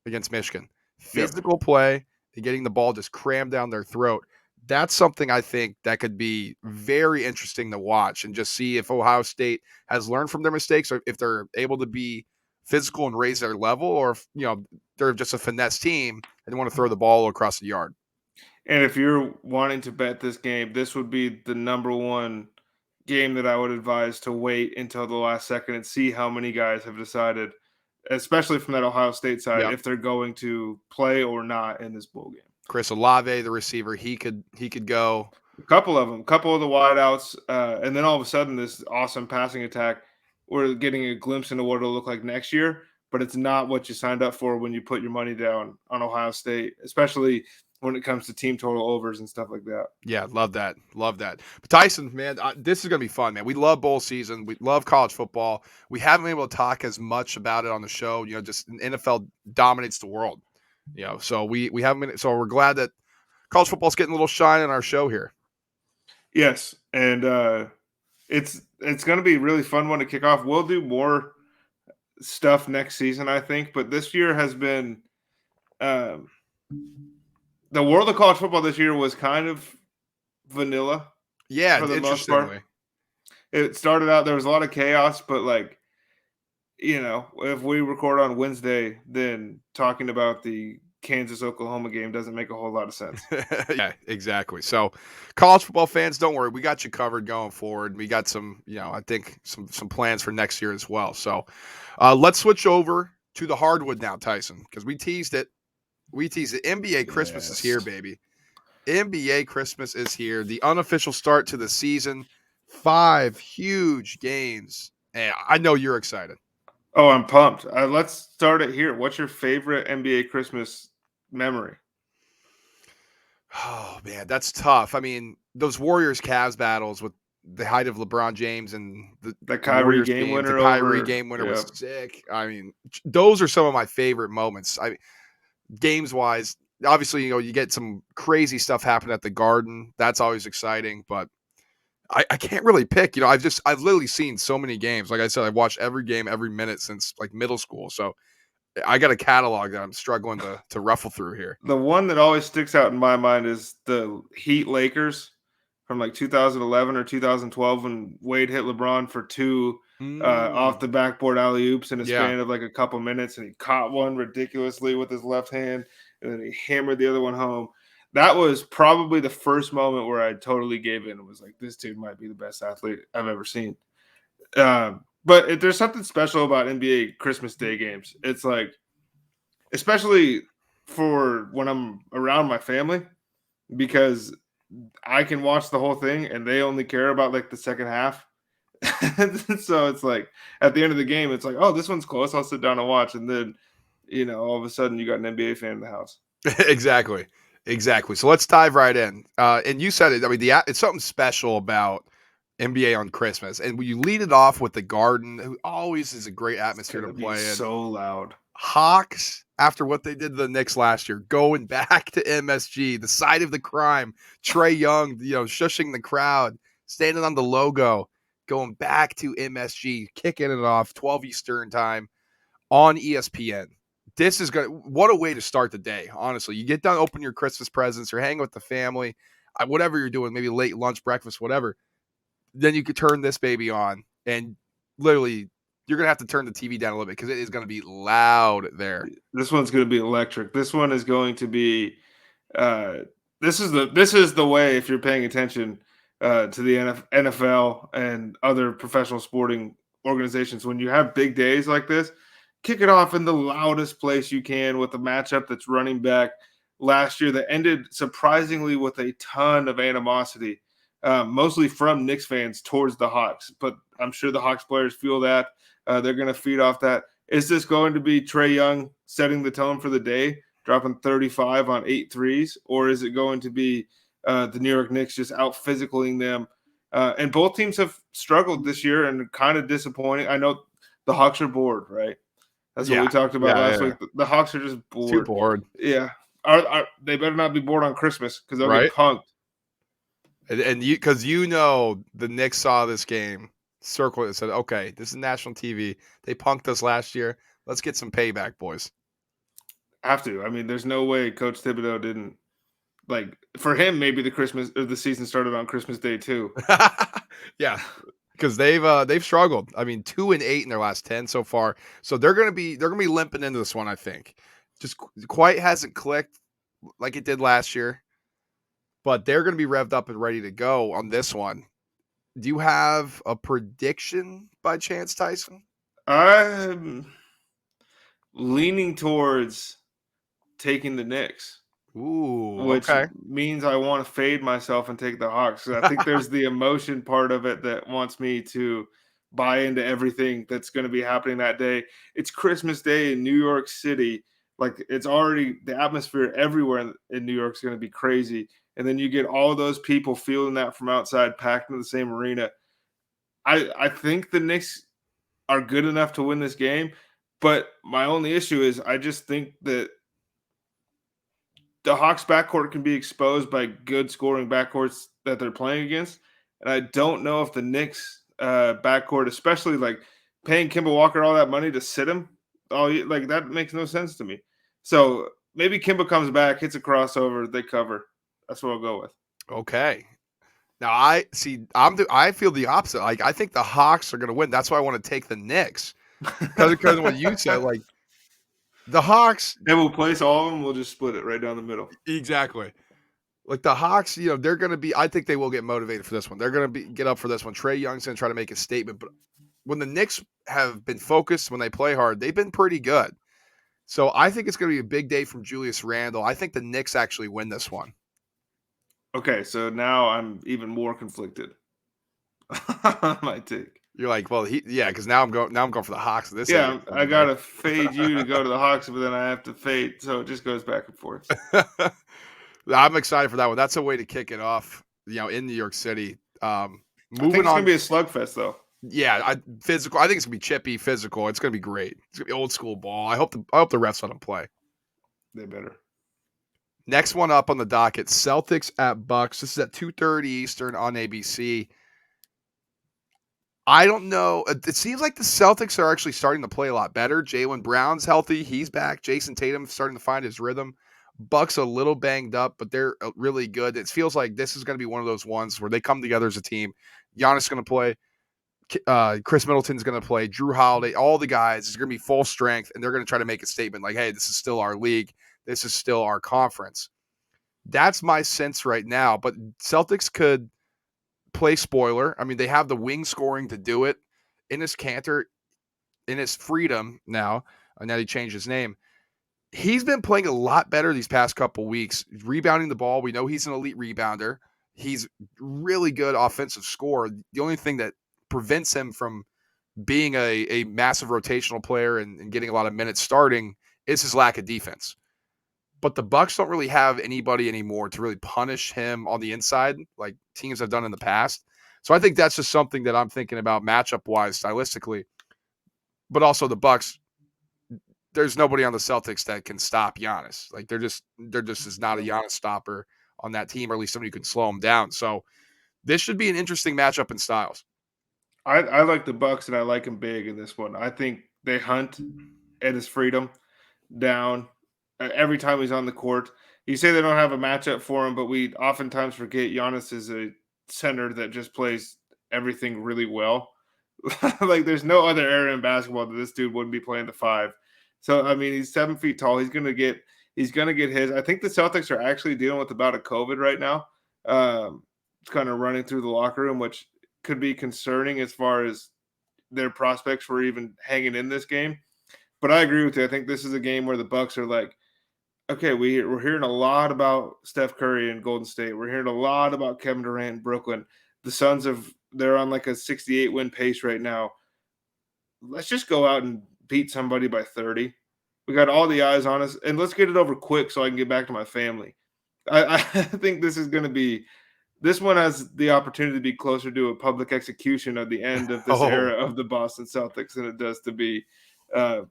Michigan? Physical play and getting the ball just crammed down their throat. That's something I think that could be very interesting to watch and just see if Ohio State has learned from their mistakes or if they're able to be physical and raise their level, or if they're just a finesse team and they want to throw the ball across the yard. And if you're wanting to bet this game, this would be the number one game that I would advise to wait until the last second and see how many guys have decided, especially from that Ohio State side, if they're going to play or not in this bowl game. Chris Olave, the receiver, he could go. A couple of them, couple of the wideouts, and then all of a sudden this awesome passing attack. We're getting a glimpse into what it'll look like next year, but it's not what you signed up for when you put your money down on Ohio State, especially when it comes to team total overs and stuff like that. Yeah, love that. But Tyson, man, this is going to be fun, man. We love bowl season. We love college football. We haven't been able to talk as much about it on the show. Just NFL dominates the world. So we haven't been. So we're glad that college football's getting a little shine in our show here. Yes, and it's going to be a really fun one to kick off. We'll do more stuff next season, I think, but this year has been the world of college football this year was kind of vanilla. Yeah, for the most interestingly. part. It started out, there was a lot of chaos, but if we record on Wednesday, then talking about the Kansas-Oklahoma game doesn't make a whole lot of sense. Yeah, exactly. So college football fans, don't worry. We got you covered going forward. We got some, I think some plans for next year as well. So let's switch over to the hardwood now, Tyson, because we teased it. NBA Christmas is here, baby. NBA Christmas is here. The unofficial start to the season. 5 huge games. And I know you're excited. Oh, I'm pumped. Let's start it here. What's your favorite NBA Christmas memory? Oh, man, that's tough. I mean, those Warriors-Cavs battles with the height of LeBron James and the Kyrie Warriors game games. The winner Kyrie over. game winner Yeah. was sick. I mean, those are some of my favorite moments. Games wise, obviously, you get some crazy stuff happen at the Garden. That's always exciting, but I can't really pick. I've literally seen so many games. Like I said, I've watched every game every minute since like middle school. So I got a catalog that I'm struggling to ruffle through here. The one that always sticks out in my mind is the Heat Lakers from like 2011 or 2012 when Wade hit LeBron for two off Mm, the backboard alley oops in a yeah. span of like a couple minutes, and he caught one ridiculously with his left hand, and then he hammered the other one home. That was probably the first moment where I totally gave in and was like, "This dude might be the best athlete I've ever seen." But there's something special about NBA Christmas Day games. It's like, especially for when I'm around my family, because I can watch the whole thing and they only care about like the second half. So it's like at the end of the game, it's like, oh, this one's close. I'll sit down and watch. And then, all of a sudden you got an NBA fan in the house. Exactly. Exactly. So let's dive right in. And you said it. I mean, it's something special about NBA on Christmas, and when you lead it off with the Garden, who always is a great It's atmosphere to gonna be play in. so loud. Hawks, after what they did to the Knicks last year, going back to MSG, the site of the crime. Trae Young, shushing the crowd, standing on the logo, going back to MSG, kicking it off, 12 Eastern time on ESPN. This is what a way to start the day, honestly. You get done, open your Christmas presents, you're hanging with the family, whatever you're doing, maybe late lunch, breakfast, whatever. Then you could turn this baby on, and literally you're going to have to turn the TV down a little bit because it is going to be loud there. This one's going to be electric. This one is going to be uh this is the way, if you're paying attention to the NFL and other professional sporting organizations, when you have big days like this, kick it off in the loudest place you can with a matchup that's running back last year that ended surprisingly with a ton of animosity, mostly from Knicks fans towards the Hawks. But I'm sure the Hawks players feel that. They're going to feed off that. Is this going to be Trae Young setting the tone for the day, dropping 35 on 8 threes, or is it going to be the New York Knicks just out physicaling them? And both teams have struggled this year and kind of disappointing. I know the Hawks are bored, right? That's what Yeah. we talked about Yeah. last Yeah. week. The Hawks are just Too bored. bored. Yeah. They better not be bored on Christmas because they'll get Right? punked. And because the Knicks saw this game, circled it and said, okay, this is national TV. They punked us last year. Let's get some payback, boys. Have to. I mean, there's no way Coach Thibodeau didn't, like, for him, maybe the season started on Christmas Day too. Yeah, because they've struggled. I mean, 2-8 in their last 10 so far. So they're gonna be limping into this one, I think. Just quite hasn't clicked like it did last year, but they're gonna be revved up and ready to go on this one. Do you have a prediction by chance, Tyson? I'm leaning towards taking the Knicks, Ooh, which okay. means I want to fade myself and take the Hawks. So I think there's the emotion part of it that wants me to buy into everything that's going to be happening that day. It's Christmas Day in New York City. Like, it's already, the atmosphere everywhere in New York is going to be crazy. And then you get all those people feeling that from outside, packed in the same arena. I think the Knicks are good enough to win this game, but my only issue is I just think that the Hawks backcourt can be exposed by good scoring backcourts that they're playing against. And I don't know if the Knicks backcourt, especially like paying Kemba Walker all that money to sit him, like that makes no sense to me. So maybe Kemba comes back, hits a crossover, they cover. That's what I'll go with. Okay. Now I see. I feel the opposite. Like I think the Hawks are going to win. That's why I want to take the Knicks because of what you said. Like the Hawks, And we'll place all of them. We'll just split it right down the middle. exactly. Like the Hawks, they're going to be. I think they will get motivated for this one. They're going to get up for this one. Trae Young's going to try to make a statement. But when the Knicks have been focused, when they play hard, they've been pretty good. So I think it's going to be a big day from Julius Randle. I think the Knicks actually win this one. Okay, so now I'm even more conflicted on my take. You're like, well, because now I'm going for the Hawks. This ain't Yeah, getting done I today. gotta fade you to go to the Hawks, but then I have to fade, so it just goes back and forth. I'm excited for that one. That's a way to kick it off, in New York City. I think Moving it's gonna on. be a slugfest though. Yeah, physical. I think it's gonna be chippy, physical. It's gonna be great. It's gonna be old school ball. I hope the refs let them play. They better. Next one up on the docket: Celtics at Bucks. This is at 2:30 Eastern on ABC. I don't know. It seems like the Celtics are actually starting to play a lot better. Jaylen Brown's healthy; he's back. Jason Tatum's starting to find his rhythm. Bucks a little banged up, but they're really good. It feels like this is going to be one of those ones where they come together as a team. Giannis is going to play. Chris Middleton's going to play. Drew Holiday, all the guys is going to be full strength, and they're going to try to make a statement like, "Hey, this is still our league. This is still our conference." That's my sense right now. But Celtics could play spoiler. I mean, they have the wing scoring to do it. Enes Kanter, in his freedom now, and now he changed his name. He's been playing a lot better these past couple weeks, rebounding the ball. We know he's an elite rebounder. He's really good offensive scorer. The only thing that prevents him from being a massive rotational player and getting a lot of minutes starting is his lack of defense. But the Bucks don't really have anybody anymore to really punish him on the inside like teams have done in the past. So I think that's just something that I'm thinking about matchup wise, stylistically. But also the Bucks, there's nobody on the Celtics that can stop Giannis. Like they're just is not a Giannis stopper on that team, or at least somebody who can slow him down. So this should be an interesting matchup in styles. I like the Bucks and I like him big in this one. I think they hunt at his freedom down every time he's on the court. You say they don't have a matchup for him, but we oftentimes forget Giannis is a center that just plays everything really well. Like there's no other area in basketball that this dude wouldn't be playing the five. So I mean, he's 7 feet tall. He's gonna get his. I think the Celtics are actually dealing with about a COVID right now. It's kind of running through the locker room, which could be concerning as far as their prospects for even hanging in this game. But I agree with you. I think this is a game where the Bucks are like, okay, we're hearing a lot about Steph Curry and Golden State. We're hearing a lot about Kevin Durant in Brooklyn. The Suns they're on like a 68 win pace right now. Let's just go out and beat somebody by 30. We got all the eyes on us, and let's get it over quick so I can get back to my family. I think this is going to be. This one has the opportunity to be closer to a public execution of the end of this Oh, era of the Boston Celtics than it does to be uh,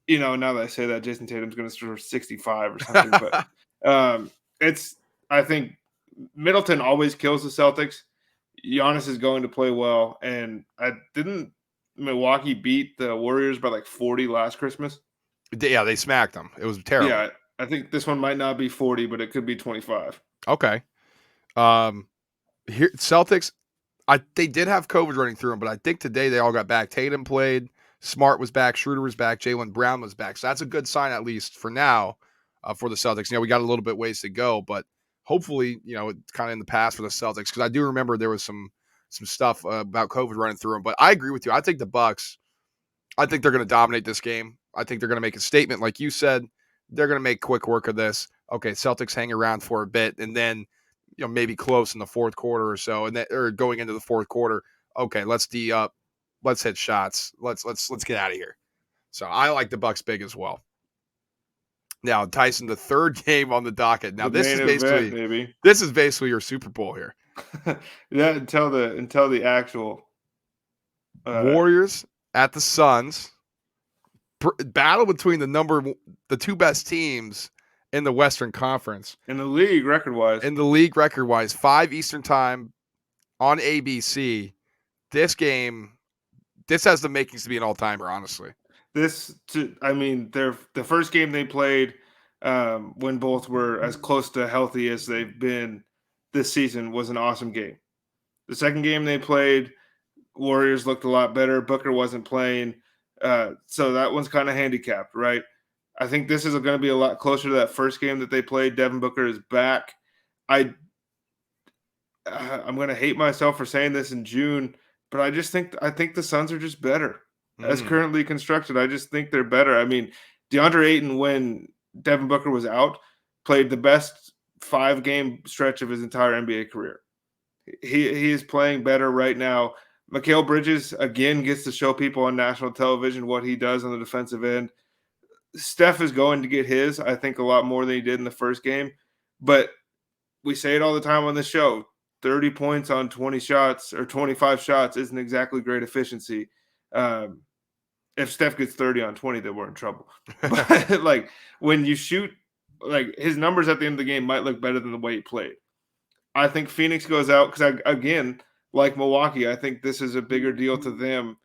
now that I say that, Jason Tatum's going to score 65 or something, but um, it's. I think Middleton always kills the Celtics. Giannis is going to play well, and I didn't Milwaukee beat the Warriors by like 40 last Christmas. yeah, they smacked them. It was terrible. Yeah, I think this one might not be 40, but it could be 25. Okay. Here Celtics, they did have COVID running through them, but I think today they all got back. Tatum played, Smart was back, Schroeder was back, Jaylen Brown was back. So that's a good sign, at least for now, for the Celtics. We got a little bit ways to go, but hopefully, it's kind of in the past for the Celtics, because I do remember there was some stuff about COVID running through them. But I agree with you. I think the Bucks. I think they're going to dominate this game. I think they're going to make a statement, like you said. They're going to make quick work of this. Okay, Celtics hang around for a bit, and then maybe close in the fourth quarter or so, and then or going into the fourth quarter. Okay, let's D up, let's hit shots, let's get out of here. So I like the Bucks big as well. Now, Tyson, the third game on the docket. Now The main event, baby. this is basically your Super Bowl here. Yeah, until the actual Warriors at the Suns. Battle between the two best teams in the Western Conference. in the league record-wise. In the league record-wise, 5 Eastern time on ABC. This game, this has the makings to be an all-timer, honestly. The first game they played when both were as close to healthy as they've been this season was an awesome game. The second game they played, Warriors looked a lot better. Booker wasn't playing. So that one's kind of handicapped, right? I think this is going to be a lot closer to that first game that they played. Devin Booker is back. I'm going to hate myself for saying this in June, but I think the Suns are just better as currently constructed. I just think they're better. I mean, DeAndre Ayton, when Devin Booker was out, played the best 5-game stretch of his entire NBA career. He is playing better right now. Mikal Bridges, again, gets to show people on national television what he does on the defensive end. Steph is going to get his, I think, a lot more than he did in the first game. But we say it all the time on this show. 30 points on 20 shots or 25 shots isn't exactly great efficiency. If Steph gets 30 on 20, then we're in trouble. But like when you shoot, like his numbers at the end of the game might look better than the way he played. I think Phoenix goes out because again, like Milwaukee, I think this is a bigger deal to them.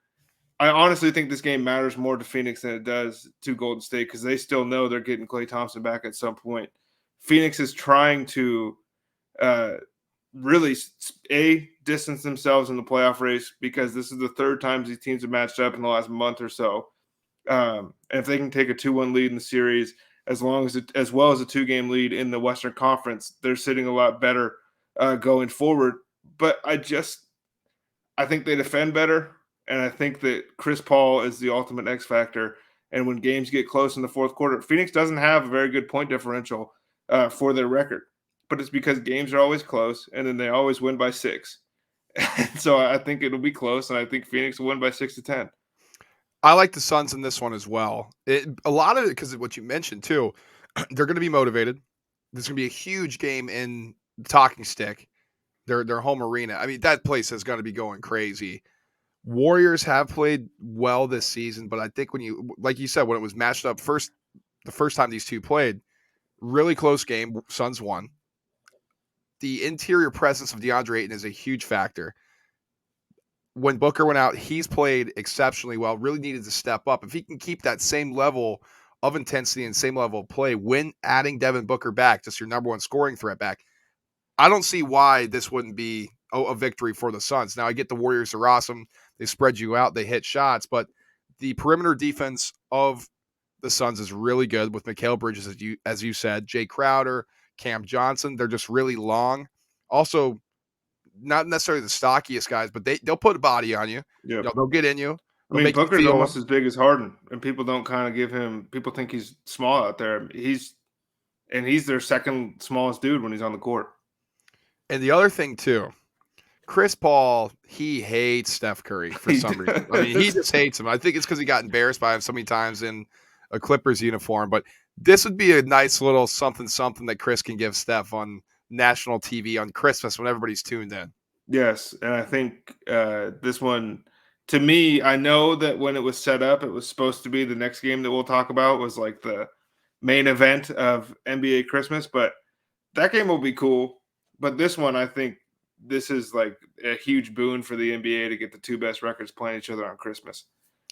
I honestly think this game matters more to Phoenix than it does to Golden State because they still know they're getting Klay Thompson back at some point. Phoenix is trying to uh, really distance themselves in the playoff race because this is the third time these teams have matched up in the last month or so. And if they can take a 2-1 lead in the series, as well as a 2-game lead in the Western Conference, they're sitting a lot better going forward. But I think they defend better, and I think that Chris Paul is the ultimate X factor. And when games get close in the fourth quarter, Phoenix doesn't have a very good point differential for their record, but it's because games are always close, and then they always win by 6. So I think it'll be close, and I think Phoenix will win by 6-10. I like the Suns in this one as well. A lot of it because of what you mentioned too. They're going to be motivated. There's going to be a huge game in Talking Stick, their home arena. I mean, that place is going to be going crazy. Warriors have played well this season, but I think when you, like you said, when it was matched up the first time these two played, really close game. Suns won. The interior presence of DeAndre Ayton is a huge factor. When Booker went out, he's played exceptionally well, really needed to step up. If he can keep that same level of intensity and same level of play when adding Devin Booker back, just your number one scoring threat back, I don't see why this wouldn't be a victory for the Suns. Now, I get the Warriors are awesome. They spread you out. They hit shots. But the perimeter defense of the Suns is really good with Mikal Bridges, as you said, Jay Crowder, Cam Johnson. They're just really long. Also, not necessarily the stockiest guys, but they'll put a body on you. Yeah. They'll get in you. I mean, Booker's almost as big as Harden, and people don't kind of give him – people think he's small out there. He's their second smallest dude when he's on the court. And the other thing, too, Chris Paul, he hates Steph Curry for some reason. I mean, he just hates him. I think it's because he got embarrassed by him so many times in a Clippers uniform. But this would be a nice little something that Chris can give Steph on national TV on Christmas when everybody's tuned in. Yes, and I think this one, to me, I know that when it was set up, it was supposed to be the next game that we'll talk about was like the main event of NBA Christmas, but that game will be cool. But this one, I think this is like a huge boon for the NBA to get the two best records playing each other on Christmas.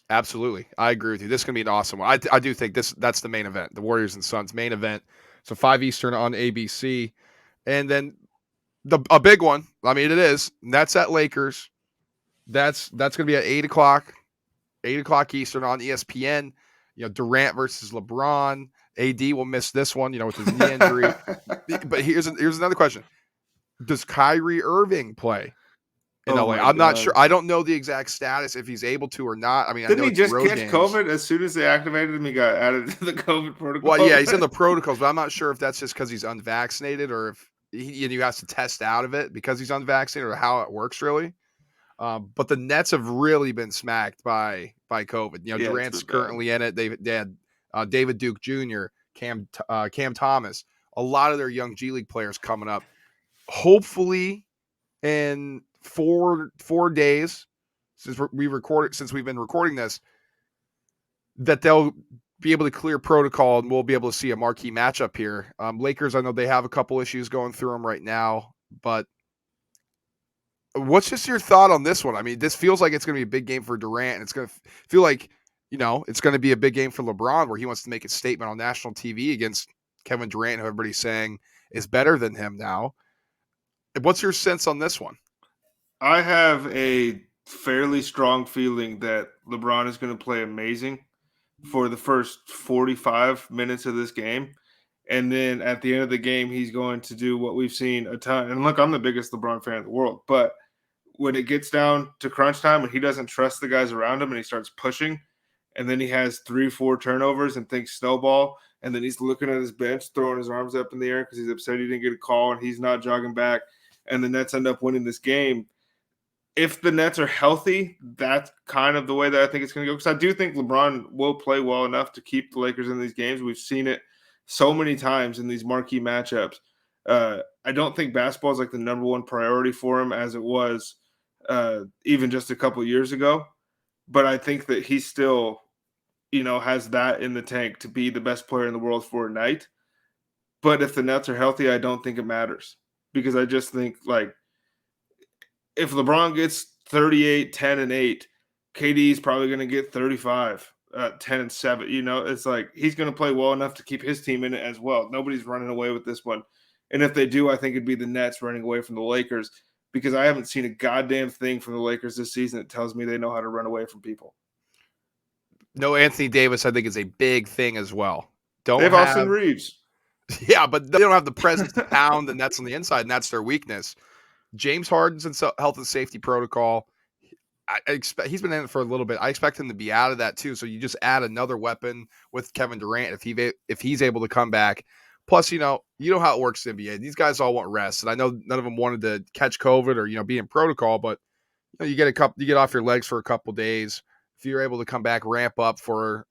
Absolutely. I agree with you. This is going to be an awesome one. I do think that's the main event, the Warriors and Suns main event. So 5 Eastern on ABC. And then a big one, I mean, it is. That's at Lakers. That's going to be at 8 o'clock Eastern on ESPN. You know, Durant versus LeBron. AD will miss this one, with his knee injury. But here's another question. Does Kyrie Irving play in LA? I'm not sure. I don't know the exact status if he's able to or not. I mean, didn't I know he just catch games. COVID as soon as they activated him? He got added to the COVID protocol. Well, yeah, he's in the protocols, but I'm not sure if that's just because he's unvaccinated or if he has to test out of it because he's unvaccinated or how it works really. But the Nets have really been smacked by COVID. Durant's currently in it. They had David Duke Jr., Cam Thomas, a lot of their young G League players coming up. Hopefully, in 4 days since we've been recording this, that they'll be able to clear protocol and we'll be able to see a marquee matchup here. Lakers, I know they have a couple issues going through them right now, but what's just your thought on this one? I mean, this feels like it's going to be a big game for Durant, and it's going to feel like, it's going to be a big game for LeBron where he wants to make a statement on national TV against Kevin Durant, who everybody's saying is better than him now. What's your sense on this one? I have a fairly strong feeling that LeBron is going to play amazing for the first 45 minutes of this game. And then at the end of the game, he's going to do what we've seen a ton. And look, I'm the biggest LeBron fan in the world. But when it gets down to crunch time and he doesn't trust the guys around him and he starts pushing, and then he has 3-4 turnovers and thinks snowball, and then he's looking at his bench, throwing his arms up in the air because he's upset he didn't get a call and he's not jogging back, and the Nets end up winning this game. If the Nets are healthy, that's kind of the way that I think it's going to go. Because I do think LeBron will play well enough to keep the Lakers in these games. We've seen it so many times in these marquee matchups. I don't think basketball is like the number one priority for him as it was even just a couple years ago. But I think that he still, has that in the tank to be the best player in the world for a night. But if the Nets are healthy, I don't think it matters because I just think like if LeBron gets 38, 10, and 8, KD is probably going to get 35, 10, and 7. It's like he's going to play well enough to keep his team in it as well. Nobody's running away with this one. And if they do, I think it'd be the Nets running away from the Lakers because I haven't seen a goddamn thing from the Lakers this season that tells me they know how to run away from people. No Anthony Davis, I think, is a big thing as well. They have Austin Reeves. Yeah, but they don't have the presence to pound the Nets on the inside, and that's their weakness. James Harden's in health and safety protocol. I expect he's been in it for a little bit. I expect him to be out of that too. So you just add another weapon with Kevin Durant if he's able to come back. Plus, you know how it works in the NBA. These guys all want rest, and I know none of them wanted to catch COVID or be in protocol, but you get off your legs for a couple days. If you're able to come back, ramp up for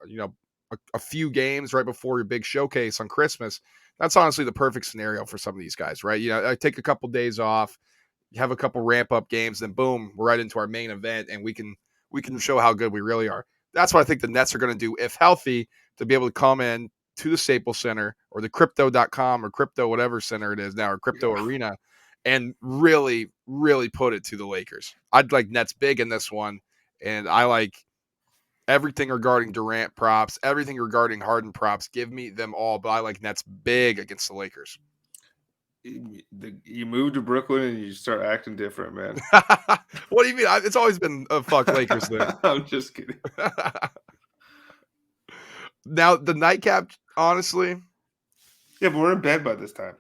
a few games right before your big showcase on Christmas, that's honestly the perfect scenario for some of these guys, right? I take a couple days off, have a couple ramp up games, then boom, we're right into our main event, and we can show how good we really are. That's what I think the Nets are going to do, if healthy, to be able to come in to the Staples Center or the crypto.com or crypto whatever center it is now, or crypto arena, and really, really put it to the Lakers. I'd like Nets big in this one, and I like everything regarding Durant props, everything regarding Harden props. Give me them all, but I like Nets big against the Lakers. You move to Brooklyn and you start acting different, man. What do you mean? It's always been a fuck Lakers thing. I'm just kidding. Now, the nightcap, honestly. Yeah, but we're in bed by this time.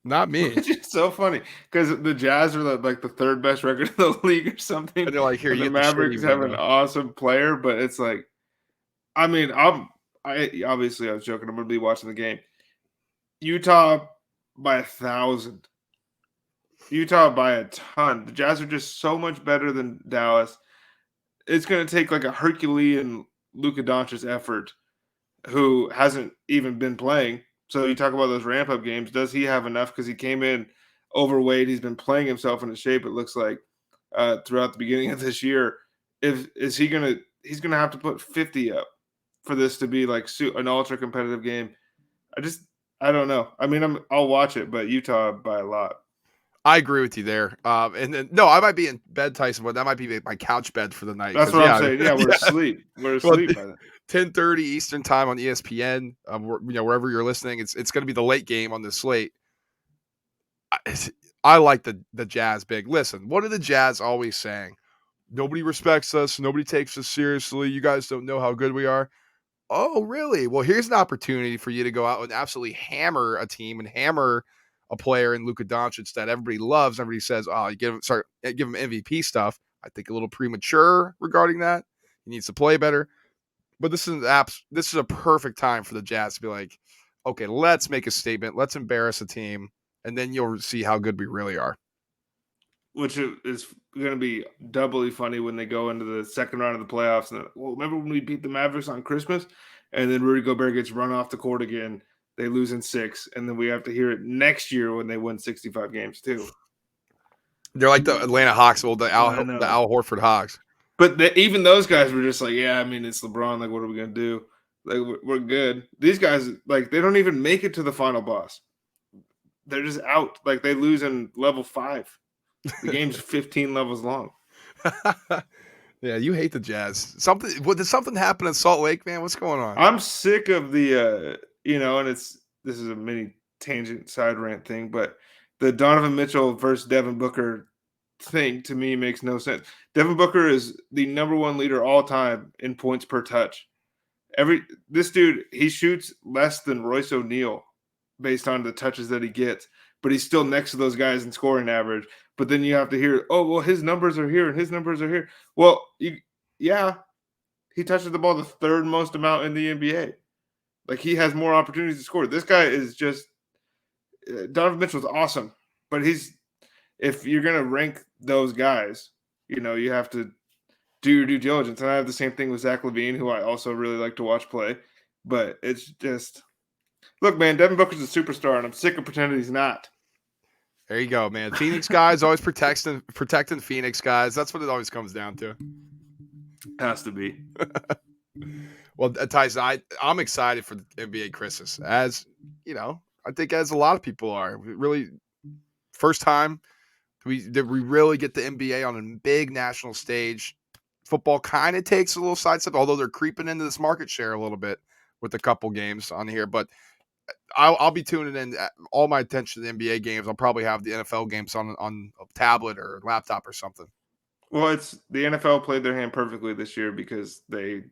Not me. Which is so funny because the Jazz are like the third best record in the league or something. And they're like, here, the Mavericks have an awesome player, but it's like, I mean, obviously I was joking. I'm going to be watching the game. Utah by 1,000. Utah by a ton. The Jazz are just so much better than Dallas. It's going to take like a Herculean Luka Doncic effort, who hasn't even been playing. So you talk about those ramp-up games. Does he have enough? Because he came in overweight. He's been playing himself into shape, it looks like, throughout the beginning of this year. He's gonna have to put 50 up for this to be like an ultra-competitive game. I don't know. I mean, I'll watch it, but Utah by a lot. I agree with you there. And then, no, I might be in bed, Tyson, but that might be my couch bed for the night. That's what I'm saying. Yeah, we're asleep. We're asleep by then. 10:30 Eastern time on ESPN. Wherever you're listening, it's going to be the late game on the slate. I like the Jazz big. Listen, what are the Jazz always saying? Nobody respects us. Nobody takes us seriously. You guys don't know how good we are. Oh, really? Well, here's an opportunity for you to go out and absolutely hammer a team and hammer a player in Luka Doncic that everybody loves. Everybody says, "Oh, you give him MVP stuff." I think a little premature regarding that. He needs to play better. But this is a perfect time for the Jazz to be like, okay, let's make a statement. Let's embarrass a team, and then you'll see how good we really are. Which is going to be doubly funny when they go into the second round of the playoffs. And remember when we beat the Mavericks on Christmas, and then Rudy Gobert gets run off the court again. They lose in 6, and then we have to hear it next year when they win 65 games too. They're like the Atlanta Hawks, the Al Horford Hawks. But even those guys were just like, yeah, I mean, it's LeBron. Like, what are we going to do? Like, we're good. These guys, like, they don't even make it to the final boss. They're just out. Like, they lose in level 5. The game's 15 levels long. Yeah, you hate the Jazz. Did something happen in Salt Lake, man? What's going on? I'm sick of the, and this is a mini tangent side rant thing, but the Donovan Mitchell versus Devin Booker thing to me makes no sense. Devin Booker is the number 1 leader all time in points per touch. This dude, he shoots less than Royce O'Neal based on the touches that he gets, but he's still next to those guys in scoring average. But then you have to hear, oh, well, his numbers are here and his numbers are here. Well, yeah, he touches the ball the 3rd most amount in the NBA. Like, he has more opportunities to score. This guy is just Donovan Mitchell's awesome, but if you're going to rank those guys, you have to do your due diligence. And I have the same thing with Zach LaVine, who I also really like to watch play. But it's just, look, man, Devin Booker's a superstar, and I'm sick of pretending he's not. There you go, man. Phoenix guys always protecting Phoenix guys. That's what it always comes down to. Has to be. Well, Tyson, I'm excited for the NBA Christmas, as you know. I think as a lot of people are. Really, first time did we really get the NBA on a big national stage. Football kind of takes a little sidestep, although they're creeping into this market share a little bit with a couple games on here. But I'll be tuning in all my attention to the NBA games. I'll probably have the NFL games on a tablet or laptop or something. Well, it's the NFL played their hand perfectly this year because they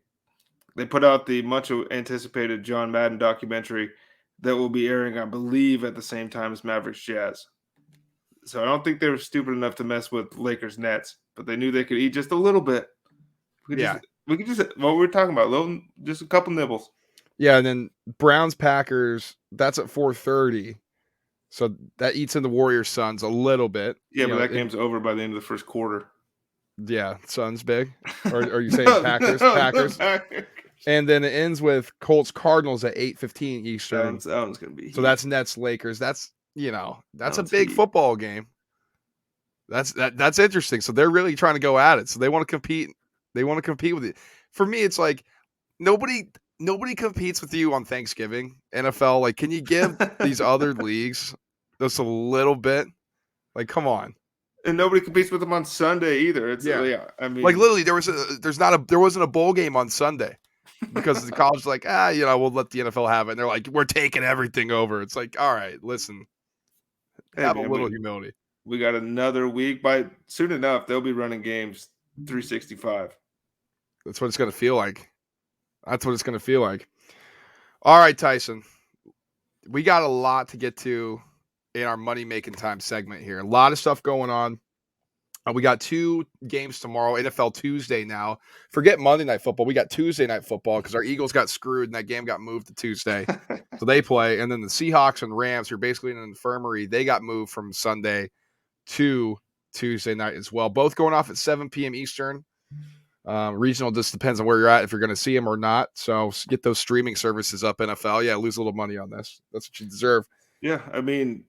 put out the much anticipated John Madden documentary that will be airing, I believe, at the same time as Mavericks Jazz. So I don't think they were stupid enough to mess with Lakers Nets, but they knew they could eat just a little bit. Yeah. We could just what we were talking about, just a couple nibbles. Yeah, and then Browns Packers, that's at 4:30. So that eats in the Warriors Suns a little bit. Yeah, but that game's over by the end of the first quarter. Yeah, Suns big. Or are you saying No, Packers? no, Packers. Packers. And then it ends with Colts Cardinals at 8:15 Eastern. That one's gonna be so heat. That's Nets Lakers. That's that's a That big heat. football game. That's interesting. So they're really trying to go at it. So they want to compete. They want to compete with it. For me, it's like nobody competes with you on Thanksgiving. NFL, like, can you give these other leagues just a little bit? Like, come on. And nobody competes with them on Sunday either. I mean, Like literally, there wasn't a bowl game on Sunday because the college was like, we'll let the NFL have it. And they're like, we're taking everything over. It's like, all right, listen, have a little humility. We got another week. By soon enough, they'll be running games 365. That's what it's gonna feel like. That's what it's gonna feel like. All right, Tyson. We got a lot to get to in our Money Makin Time segment here. A lot of stuff going on. We got 2 games tomorrow, NFL Tuesday now. Forget Monday Night Football. We got Tuesday Night Football because our Eagles got screwed and that game got moved to Tuesday. So they play. And then the Seahawks and Rams, who are basically in an infirmary, they got moved from Sunday to Tuesday night as well. Both going off at 7 p.m. Eastern. Regional just depends on where you're at, if you're going to see them or not. So get those streaming services up, NFL. Yeah, lose a little money on this. That's what you deserve. Yeah, I mean,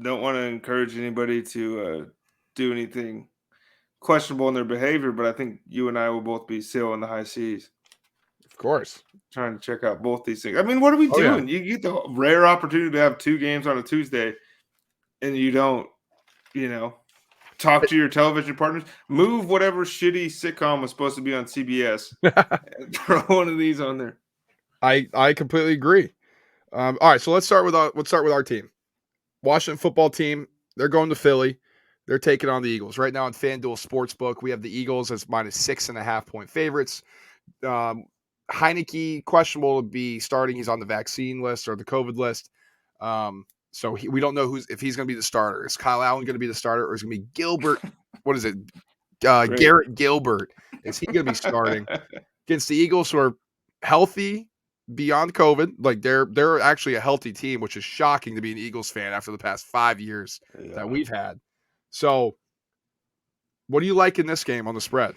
don't want to encourage anybody to do anything questionable in their behavior, but I think you and I will both be sailing the high seas. Of course. Trying to check out both these things. I mean, what are we doing? Yeah. You get the rare opportunity to have 2 games on a Tuesday, and you don't, talk to your television partners. Move whatever shitty sitcom was supposed to be on CBS and throw one of these on there. I completely agree. All right, so let's start with our team. Washington football team. They're going to Philly. They're taking on the Eagles right now on FanDuel Sportsbook. We have the Eagles as -6.5 point favorites. Heineke questionable to be starting. He's on the vaccine list or the COVID list. So we don't know if he's going to be the starter. Is Kyle Allen going to be the starter, or is it going to be Gilbert? What is it? Garrett Gilbert. Is he going to be starting against the Eagles, who are healthy beyond COVID? Like they're actually a healthy team, which is shocking to be an Eagles fan after the past 5 years that we've had. So, what do you like in this game on the spread?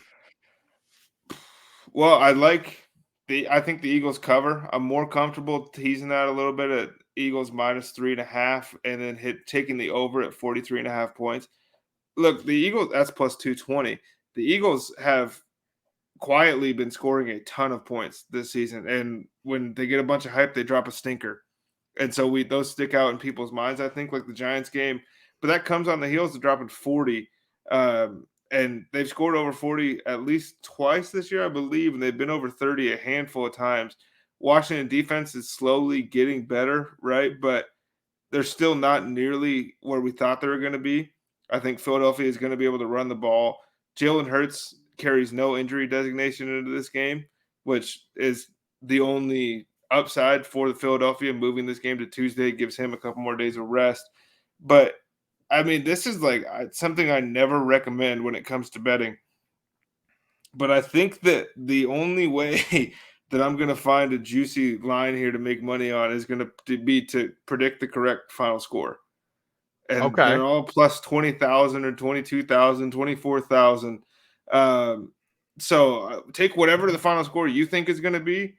Well, I think the Eagles cover. I'm more comfortable teasing that a little bit at Eagles -3.5 and then taking the over at 43.5 points. Look, the Eagles, that's +220. The Eagles have quietly been scoring a ton of points this season. And when they get a bunch of hype, they drop a stinker. And so those stick out in people's minds, I think, like the Giants game. But that comes on the heels of dropping 40. And they've scored over 40 at least twice this year, I believe, and they've been over 30 a handful of times. Washington defense is slowly getting better, right? But they're still not nearly where we thought they were going to be. I think Philadelphia is going to be able to run the ball. Jalen Hurts carries no injury designation into this game, which is the only upside for the Philadelphia. Moving this game to Tuesday gives him a couple more days of rest. But I mean, this is like something I never recommend when it comes to betting. But I think that the only way that I'm going to find a juicy line here to make money on is going to be to predict the correct final score. And they're all plus 20,000 or 22,000, 24,000. So take whatever the final score you think is going to be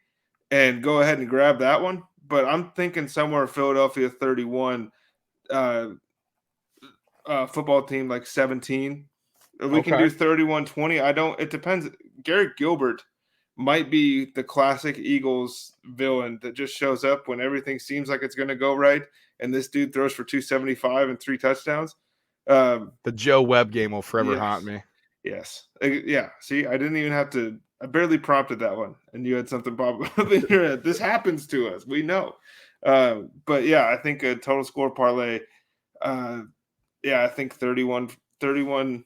and go ahead and grab that one. But I'm thinking somewhere Philadelphia 31, football team like 17. We can Okay. do 31-20. It depends. Garrett Gilbert might be the classic Eagles villain that just shows up when everything seems like it's going to go right. And this dude throws for 275 and 3 touchdowns. The Joe Webb game will forever haunt Yes. me. Yes. Yeah. See, I didn't even have to. I barely prompted that one, and you had something pop up in your head. This happens to us. We know. But yeah, I think a total score parlay. Yeah, I think 31-14,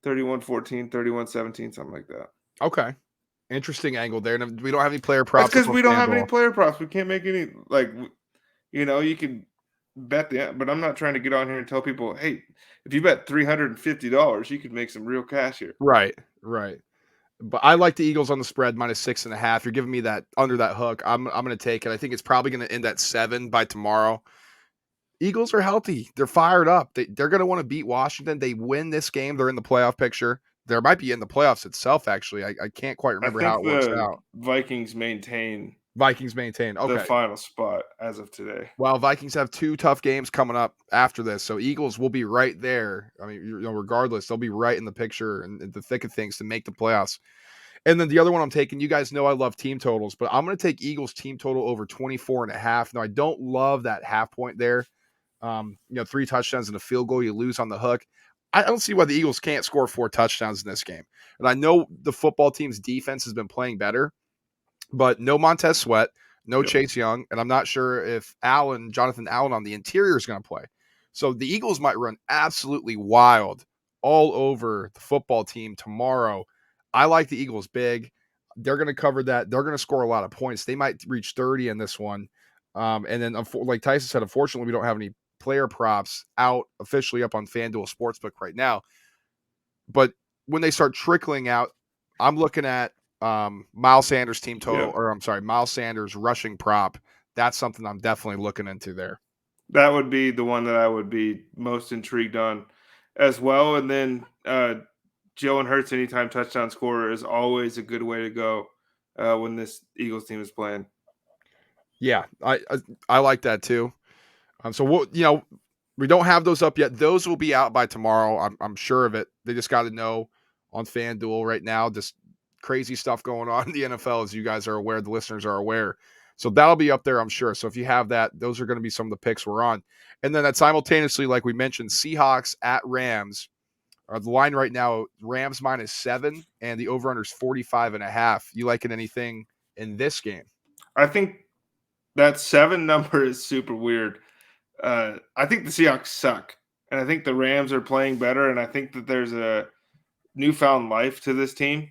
31-17, something like that. Okay. Interesting angle there. And we don't have any player That's props up because on we don't have any FanDuel. player props. We can't make any you can bet but I'm not trying to get on here and tell people, hey, if you bet $350, you could make some real cash here. Right. Right. But I like the Eagles on the spread -6.5. You're giving me that under that hook. I'm gonna take it. I think it's probably gonna end at 7 by tomorrow. Eagles are healthy. They're fired up. They're gonna want to beat Washington. They win this game. They're in the playoff picture. There might be in the playoffs itself, actually. I can't quite I remember how think it works the out. Vikings maintain Vikings maintain. the Okay. final spot as of today. Well, Vikings have 2 tough games coming up after this, so Eagles will be right there. I mean, regardless, they'll be right in the picture and in the thick of things to make the playoffs. And then the other one I'm taking, you guys know I love team totals, but I'm going to take Eagles team total over 24.5. Now, I don't love that half point there. 3 touchdowns and a field goal, you lose on the hook. I don't see why the Eagles can't score 4 touchdowns in this game. And I know the football team's defense has been playing better, but no Montez Sweat, no Yep. Chase Young, and I'm not sure if Jonathan Allen on the interior is going to play. So the Eagles might run absolutely wild all over the football team tomorrow. I like the Eagles big. They're going to cover that. They're going to score a lot of points. They might reach 30 in this one. And then, like Tyson said, unfortunately, we don't have any player props out officially up on FanDuel Sportsbook right now. But when they start trickling out, I'm looking at Miles Sanders team total, Yep. or I'm sorry, Miles Sanders rushing prop. That's something I'm definitely looking into there. That would be the one that I would be most intrigued on as well. And then Jalen Hurts anytime touchdown scorer is always a good way to go when this Eagles team is playing. Yeah, I like that too. So we don't have those up yet. Those will be out by tomorrow. I'm sure of it. They just got to know on FanDuel right now. Just crazy stuff going on in the NFL, as you guys are aware. The listeners are aware. So that'll be up there, I'm sure. So if you have that, those are going to be some of the picks we're on. And then that simultaneously, like we mentioned, Seahawks at Rams. The line right now, Rams -7, and the over-under is 45.5. You liking anything in this game? I think that 7 number is super weird. I think the Seahawks suck, and I think the Rams are playing better, and I think that there's a newfound life to this team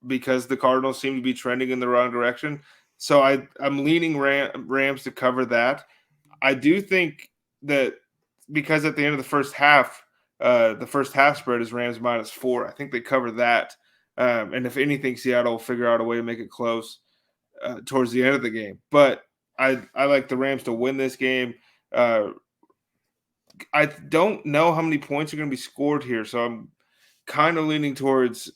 because the Cardinals seem to be trending in the wrong direction. So I'm leaning Rams to cover that. I do think that because at the end of the first half spread is Rams -4. I think they cover that. And if anything, Seattle will figure out a way to make it close towards the end of the game. But I like the Rams to win this game. I don't know how many points are going to be scored here, so I'm kind of leaning towards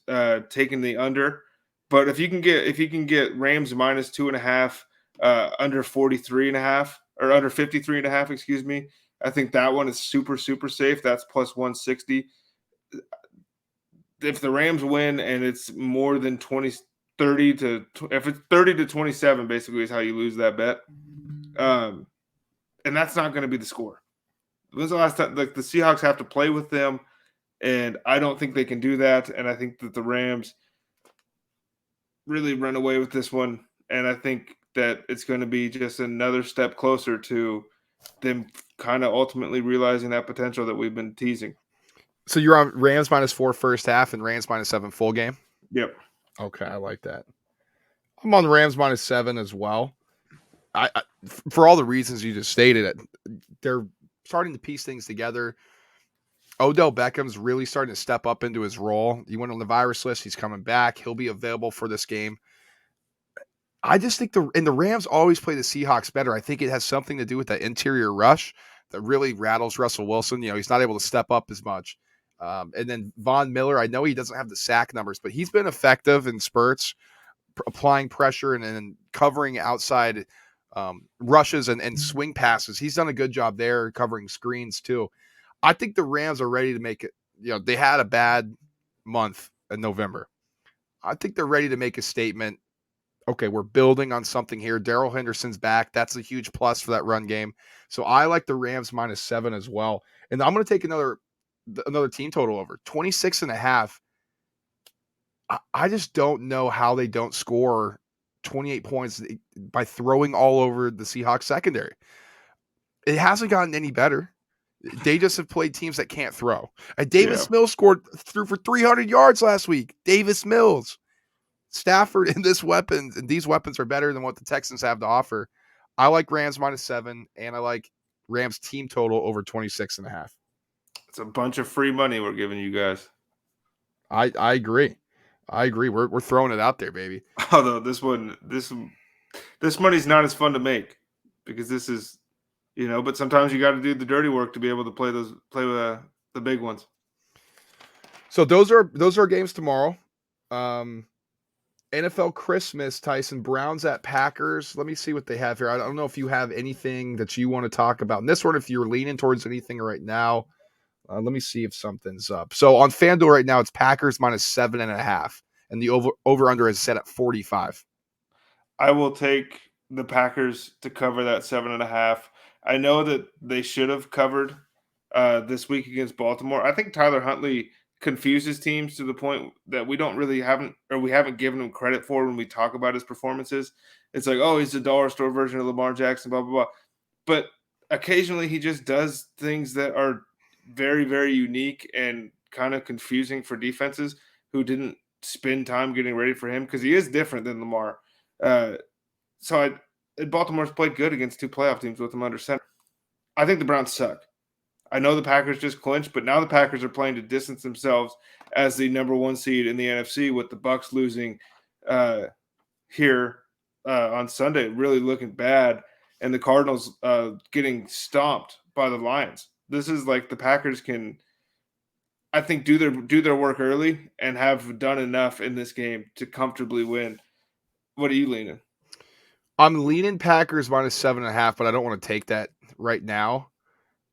taking the under. But if you can get Rams -2.5, under 43.5 or under 53.5, excuse me, I think that one is super super safe. That's plus 160. If the Rams win and it's more than 30 to if it's 30 to 27, basically is how you lose that bet. And that's not going to be the score. When's the last time? Like the Seahawks have to play with them, and I don't think they can do that. And I think that the Rams really run away with this one. And I think that it's going to be just another step closer to them kind of ultimately realizing that potential that we've been teasing. So you're on Rams -4 first half and Rams -7 full game? Yep. Okay, I like that. I'm on Rams -7 as well. For all the reasons you just stated, they're starting to piece things together. Odell Beckham's really starting to step up into his role. He went on the virus list. He's coming back. He'll be available for this game. I just think the Rams always play the Seahawks better. I think it has something to do with that interior rush that really rattles Russell Wilson. He's not able to step up as much. And then Von Miller, I know he doesn't have the sack numbers, but he's been effective in spurts, applying pressure and covering outside rushes and swing passes. He's done a good job there covering screens too. I think the Rams are ready to make it. They had a bad month in November. I think they're ready to make a statement. Okay, we're building on something here. Darrell Henderson's back. That's a huge plus for that run game. So I like the Rams -7 as well. And I'm going to take another team total over 26.5. I just don't know how they don't score 28 points by throwing all over the Seahawks secondary. It hasn't gotten any better. They just have played teams that can't throw. And Yeah. Davis Mills threw for 300 yards last week. Davis Mills. Stafford and these weapons are better than what the Texans have to offer. I like Rams -7, and I like Rams team total over 26.5. It's a bunch of free money we're giving you guys. I agree. We're throwing it out there, baby. Although this money's not as fun to make because this is, but sometimes you got to do the dirty work to be able to play the big ones. So those are games tomorrow. NFL Christmas, Tyson, Browns at Packers. Let me see what they have here. I don't know if you have anything that you want to talk about in this one, if you're leaning towards anything right now. Let me see if something's up. So on FanDuel right now, it's Packers -7.5, and the over-under is set at 45. I will take the Packers to cover that 7.5. I know that they should have covered this week against Baltimore. I think Tyler Huntley confuses teams to the point that we haven't given him credit for when we talk about his performances. It's like, oh, he's a dollar store version of Lamar Jackson, blah, blah, blah. But occasionally he just does things that are very, very unique and kind of confusing for defenses who didn't spend time getting ready for him because he is different than Lamar. Uh, Baltimore's played good against two playoff teams with him under center. I think the Browns suck. I know the Packers just clinched, but now the Packers are playing to distance themselves as the number one seed in the NFC with the Bucs losing here on Sunday, really looking bad, and the Cardinals getting stomped by the Lions. This is like the Packers can, I think, do their work early and have done enough in this game to comfortably win. What are you leaning? I'm leaning Packers -7.5, but I don't want to take that right now.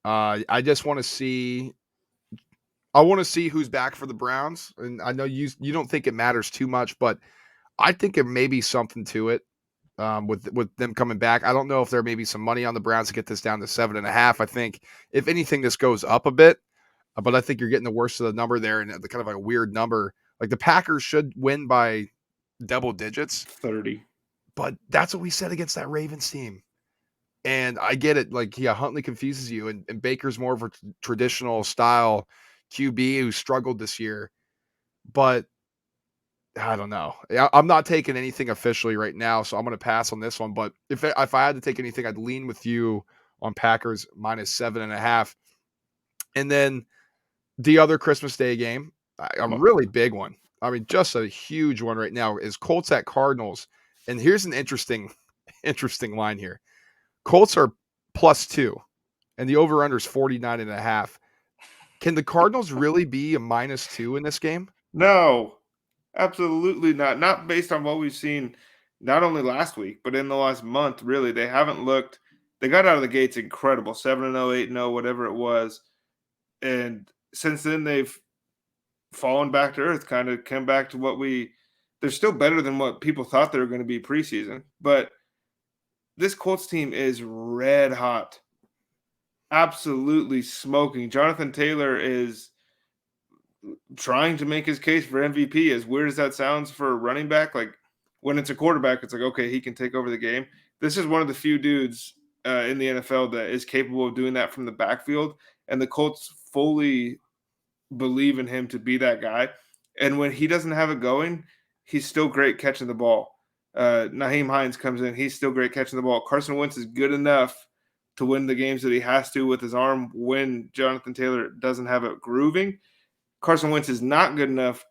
I just want to see. I want to see who's back for the Browns, and I know you don't think it matters too much, but I think there may be something to it with them coming back. I don't know if there may be some money on the Browns to get this down to 7.5. I think if anything, this goes up a bit, but I think you're getting the worst of the number there, and the kind of a weird number. Like the Packers should win by double digits, 30. but that's what we said against that Ravens team. And I get it. Like, yeah, Huntley confuses you, and Baker's more of a traditional style QB who struggled this year. But I don't know. I'm not taking anything officially right now, so I'm going to pass on this one. But if I had to take anything, I'd lean with you on Packers -7.5. And then the other Christmas Day game, a really big one. I mean, just a huge one right now is Colts at Cardinals. And here's an interesting line here. Colts are +2, and the over-under is 49.5. Can the Cardinals really be a -2 in this game? No, absolutely not. Not based on what we've seen, not only last week, but in the last month, really. They haven't looked – they got out of the gates incredible, 7-0, 8-0, whatever it was. And since then, they've fallen back to earth, kind of come back to what they're still better than what people thought they were going to be preseason. But this Colts team is red hot. Absolutely smoking. Jonathan Taylor is trying to make his case for MVP. As weird as that sounds for a running back, like when it's a quarterback, it's like, okay, he can take over the game. This is one of the few dudes in the NFL that is capable of doing that from the backfield, and the Colts fully believe in him to be that guy. And when he doesn't have it going, he's still great catching the ball. Naheem Hines comes in, he's still great catching the ball. Carson Wentz is good enough to win the games that he has to with his arm when Jonathan Taylor doesn't have it grooving. Carson Wentz is not good enough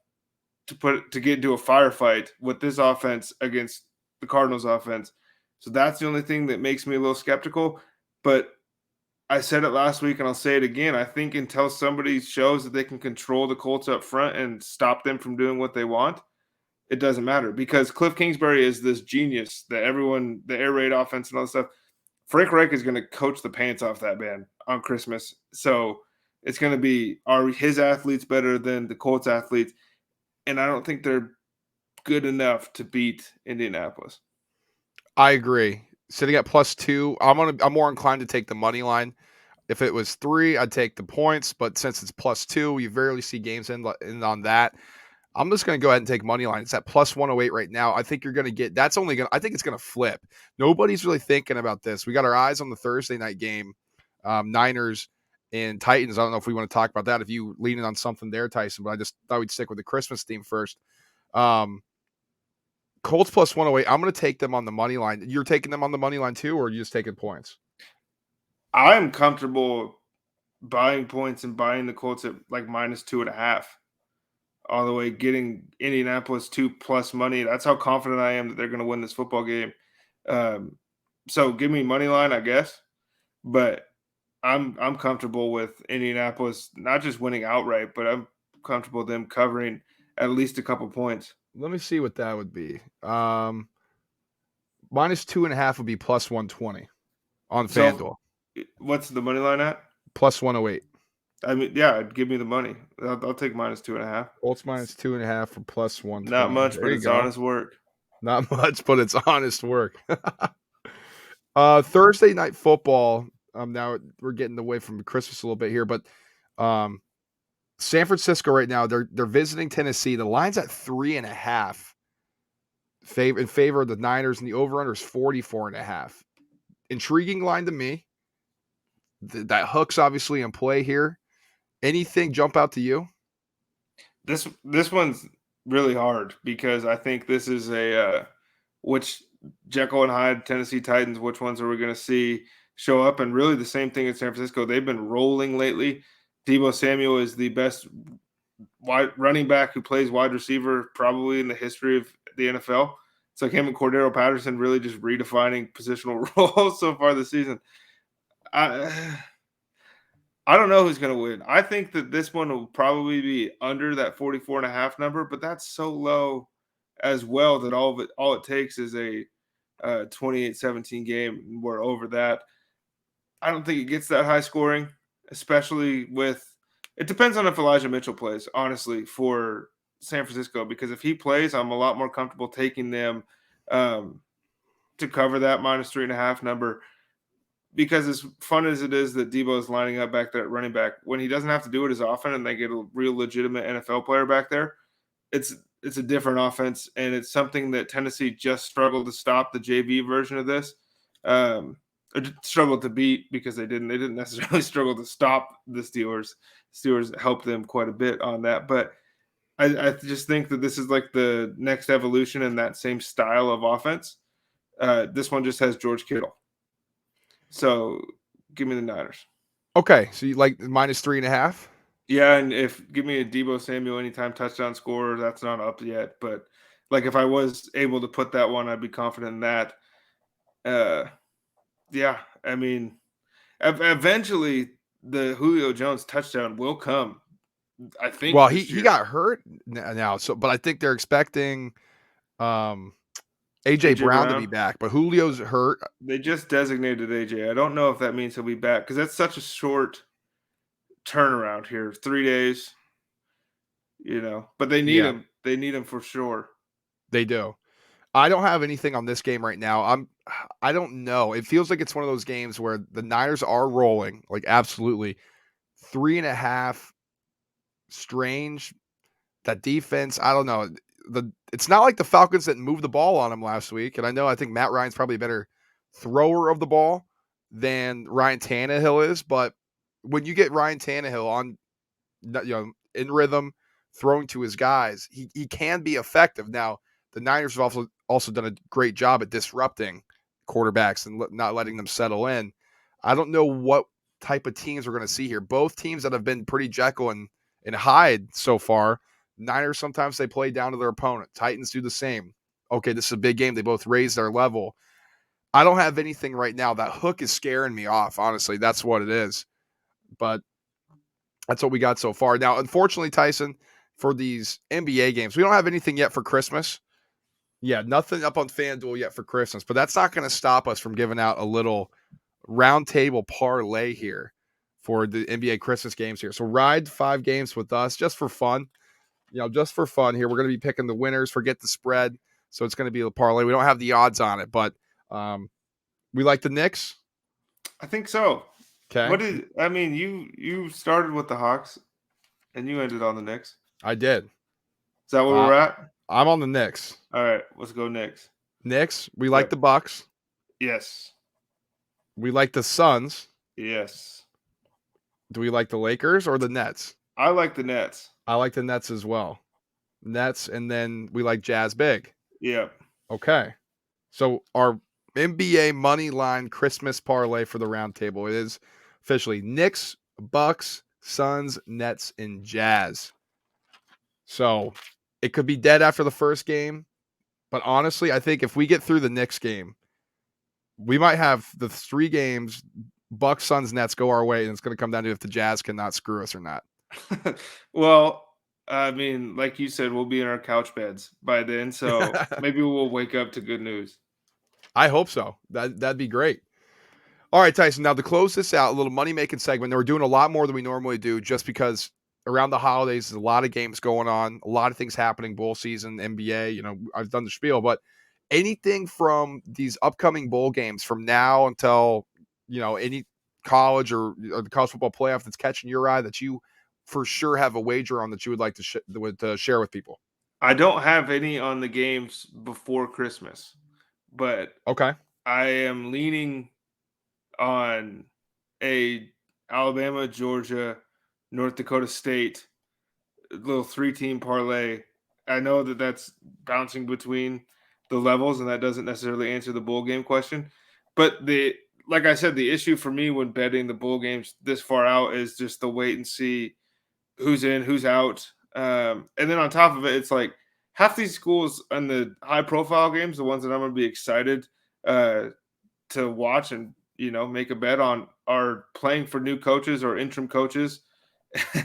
to get into a firefight with this offense against the Cardinals offense. So that's the only thing that makes me a little skeptical. But I said it last week and I'll say it again. I think until somebody shows that they can control the Colts up front and stop them from doing what they want, it doesn't matter because Cliff Kingsbury is this genius that everyone, the air raid offense and all that stuff. Frank Reich is going to coach the pants off that man on Christmas. So It's going to be, are his athletes better than the Colts athletes? And I don't think they're good enough to beat Indianapolis. I agree. Sitting at +2, I'm more inclined to take the money line. If it was 3, I'd take the points, but since it's +2, you rarely see games end on that. I'm just going to go ahead and take money line. It's at +108 right now. I think you're going to get I think it's going to flip. Nobody's really thinking about this. We got our eyes on the Thursday night game, Niners and Titans. I don't know if we want to talk about that. If you leaning on something there, Tyson, but I just thought we'd stick with the Christmas theme first. Colts +108. I'm going to take them on the money line. You're taking them on the money line too, or are you just taking points? I'm comfortable buying points and buying the Colts at like -2.5. All the way getting Indianapolis 2+ money. That's how confident I am that they're going to win this football game. Um, so give me money line, I guess. But I'm comfortable with Indianapolis not just winning outright, but I'm comfortable them covering at least a couple points. Let me see what that would be. -2.5 would be +120 on So FanDuel. what's the money line at? +108. I mean, yeah, give me the money. I'll take -2.5. Colts -2.5 for Not +120. much, There but you it's go. honest work. Not much, but it's honest work. Thursday night football. Now we're getting away from Christmas a little bit here, but San Francisco right now they're visiting Tennessee. The line's at 3.5 in favor of the Niners, and the over/under is 44.5. Intriguing line to me. That hook's obviously in play here. Anything jump out to you? This one's really hard because I think this is a which Jekyll and Hyde Tennessee Titans. Which ones are we going to see show up? And really, the same thing in San Francisco. They've been rolling lately. Debo Samuel is the best wide running back who plays wide receiver probably in the history of the NFL. It's like him and Cordero Patterson really just redefining positional roles so far this season. I I don't know who's going to win. I think that this one will probably be under that 44.5 number, but that's so low as well that all it takes is a 28-17 game, and we're over that. I don't think it gets that high scoring, especially with it depends on if Elijah Mitchell plays, honestly, for San Francisco, because if he plays, I'm a lot more comfortable taking them um, to cover that -3.5 number, because as fun as it is that Debo is lining up back there at running back, when he doesn't have to do it as often and they get a real legitimate NFL player back there, it's it's a different offense, and it's something that Tennessee just struggled to stop the JV version of this. Or struggled to beat because they didn't necessarily struggle to stop the Steelers. Steelers helped them quite a bit on that, but I just think that this is like the next evolution in that same style of offense. This one just has George Kittle. So give me the Niners. Okay, so you like -3.5? Yeah, and if give me a Debo Samuel anytime touchdown scorer, that's not up yet. But like if I was able to put that one, I'd be confident in that. Uh, yeah, I mean, eventually the Julio Jones touchdown will come. I think Well, this he year. got hurt now, so but I think they're expecting um AJ AJ Brown to be Brown, back, but Julio's hurt. they just designated AJ. I don't know if that means he'll be back because that's such a short turnaround here. 3 days, but they need Yeah, him. They need him for sure. they do. I don't have anything on this game right now. I don't know. It feels like it's one of those games where the Niners are rolling, like absolutely. 3.5 strange. That defense, I don't know. It's not like the Falcons that moved the ball on them last week. And I think Matt Ryan's probably a better thrower of the ball than Ryan Tannehill is. But when you get Ryan Tannehill on, in rhythm, throwing to his guys, he can be effective. Now the Niners have also done a great job at disrupting quarterbacks and not letting them settle in. I don't know what type of teams we're going to see here. Both teams that have been pretty Jekyll and Hyde so far. Niners sometimes they play down to their opponent. Titans do the same. Okay, this is a big game. They both raise their level. I don't have anything right now. That hook is scaring me off. Honestly, that's what it is. But that's what we got so far. Now, unfortunately, Tyson, for these NBA games, we don't have anything yet for Christmas. Yeah, nothing up on FanDuel yet for Christmas, but that's not going to stop us from giving out a little round table parlay here. for the NBA Christmas games here. So ride 5 games with us just for fun. Just for fun here. We're going to be picking the winners. Forget the spread. So it's going to be a parlay. We don't have the odds on it, but we like the Knicks. I think so. Okay. You started with the Hawks and you ended on the Knicks. I did. Is that where we're at? I'm on the Knicks. All right, let's go Knicks. Knicks. We like the Bucks. Yes. We like the Suns. Yes. Do we like the Lakers or the Nets? I like the Nets. I like the Nets as well. Nets, and then we like Jazz big. Yeah. Okay. So our NBA money line Christmas parlay for the round table is officially Knicks, Bucks, Suns, Nets, and Jazz. So it could be dead after the first game, but honestly, I think if we get through the Knicks game, we might have the 3 games, Bucks, Suns, Nets go our way, and it's going to come down to if the Jazz cannot screw us or not. Well, I mean, like you said, we'll be in our couch beds by then, so maybe we'll wake up to good news. I hope so. That'd be great. All right, Tyson. Now to close this out, a little money making segment. Now we're doing a lot more than we normally do, just because around the holidays there's a lot of games going on, a lot of things happening. Bowl season, NBA. I've done the spiel, but anything from these upcoming bowl games from now until any college or the college football playoff that's catching your eye that you for sure have a wager on that you would like to share with people. I don't have any on the games before Christmas, but Okay. I am leaning on a Alabama, Georgia, North Dakota State little 3-team parlay. I know that that's bouncing between the levels, and that doesn't necessarily answer the bowl game question. But like I said, the issue for me when betting the bowl games this far out is just the wait and see who's in, who's out. And then on top of it, it's like half these schools and the high profile games, the ones that I'm going to be excited to watch and make a bet on, are playing for new coaches or interim coaches.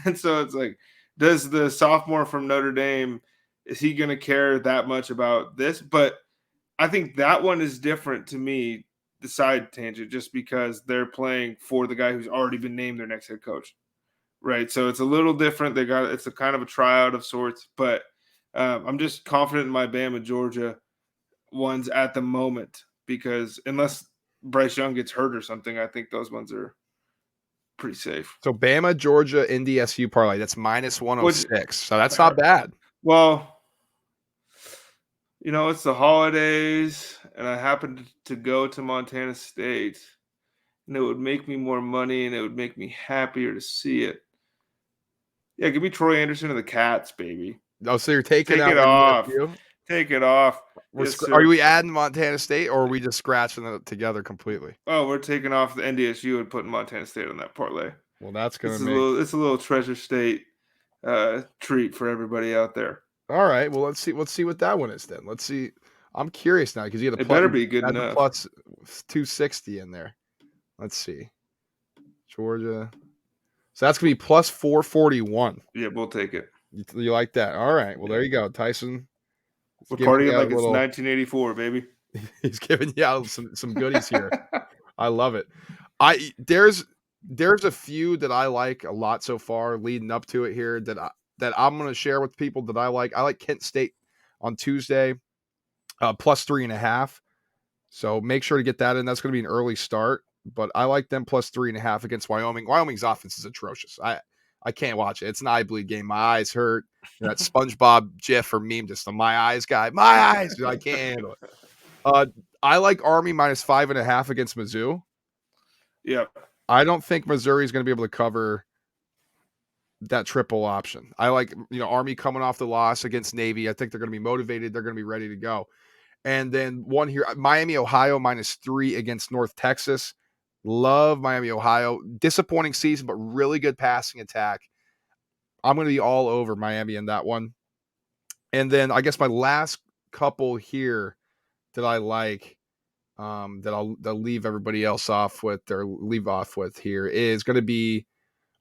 And so it's like, does the sophomore from Notre Dame, is he going to care that much about this? But I think that one is different to me, the side tangent, just because they're playing for the guy who's already been named their next head coach. Right. So it's a little different. It's a kind of a tryout of sorts, but I'm just confident in my Bama, Georgia ones at the moment, because unless Bryce Young gets hurt or something, I think those ones are pretty safe. So Bama, Georgia, Indy, SU parlay. That's minus 106. So that's not bad. Well, it's the holidays, and I happened to go to Montana State, and it would make me more money, and it would make me happier to see it. Yeah, give me Troy Anderson and the Cats, baby. Oh, so you're taking Take it off. Take it off. Yes, are we adding Montana State, or are we just scratching it together completely? Oh, we're taking off the NDSU and putting Montana State on that parlay. Well, that's going to make it's a little treasure state treat for everybody out there. All right. Well, let's see what that one is then. Let's see. I'm curious now because you had it better be good enough. Plus 260 in there. Let's see. Georgia. So that's going to be plus 441. Yeah, we'll take it. You like that? All right. Well, there you go, Tyson. We're partying like it's 1984, baby. He's giving you out some goodies here. I love it. There's a few that I like a lot so far leading up to it here that I'm going to share with people that I like. I like Kent State on Tuesday, plus 3.5. So make sure to get that in. That's going to be an early start, but I like them plus 3.5 against Wyoming. Wyoming's offense is atrocious. I can't watch it. It's an eye bleed game. My eyes hurt. That SpongeBob GIF or meme, just the my eyes guy. My eyes. I can't handle it. I like Army minus 5.5 against Mizzou. Yep. I don't think Missouri is going to be able to cover that triple option. I like, Army coming off the loss against Navy. I think they're going to be motivated. They're going to be ready to go. And then one here, Miami, Ohio minus 3 against North Texas. Love Miami, Ohio. Disappointing season, but really good passing attack. I'm going to be all over Miami in that one. And then I guess my last couple here that I like, that I'll leave everybody else off with, or leave off with here, is going to be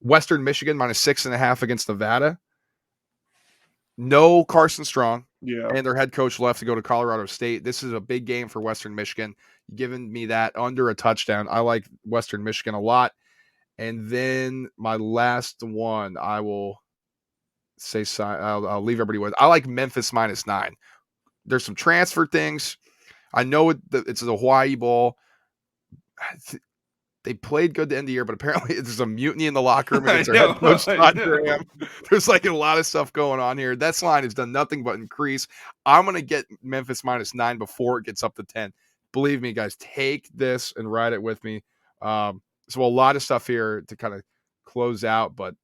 Western Michigan minus 6.5 against Nevada. No Carson Strong. Yeah. And their head coach left to go to Colorado State. This is a big game for Western Michigan. Giving me that under a touchdown. I like Western Michigan a lot. And then my last one, I will say I'll leave everybody with. I like Memphis -9. There's some transfer things. I know it's the Hawaii Bowl. They played good to end the year, but apparently there's a mutiny in the locker room I against their head know, coach, I Todd know. Graham. There's like a lot of stuff going on here. That line has done nothing but increase. I'm going to get Memphis -9 before it gets up to 10. Believe me, guys, take this and ride it with me. So a lot of stuff here to kind of close out, but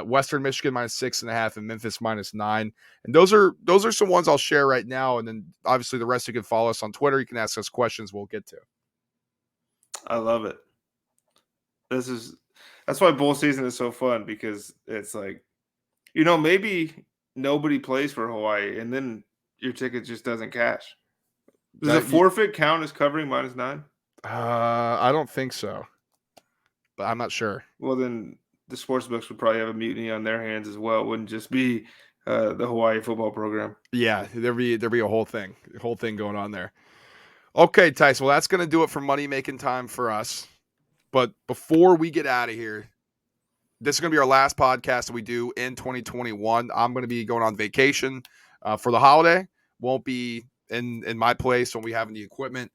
Western Michigan -6.5 and Memphis -9. And those are some ones I'll share right now. And then obviously the rest you can follow us on Twitter. You can ask us questions we'll get to. I love it. That's why bowl season is so fun, because it's like, maybe nobody plays for Hawaii and then your ticket just doesn't cash. Does a forfeit count as covering -9? I don't think so, but I'm not sure. Well, then the sports books would probably have a mutiny on their hands as well. It wouldn't just be the Hawaii football program. Yeah, there'd be a whole thing going on there. Okay, Tyson. Well, that's gonna do it for Money Making Time for us. But before we get out of here, this is going to be our last podcast that we do in 2021. I'm going to be going on vacation for the holiday. Won't be in my place when we have the equipment.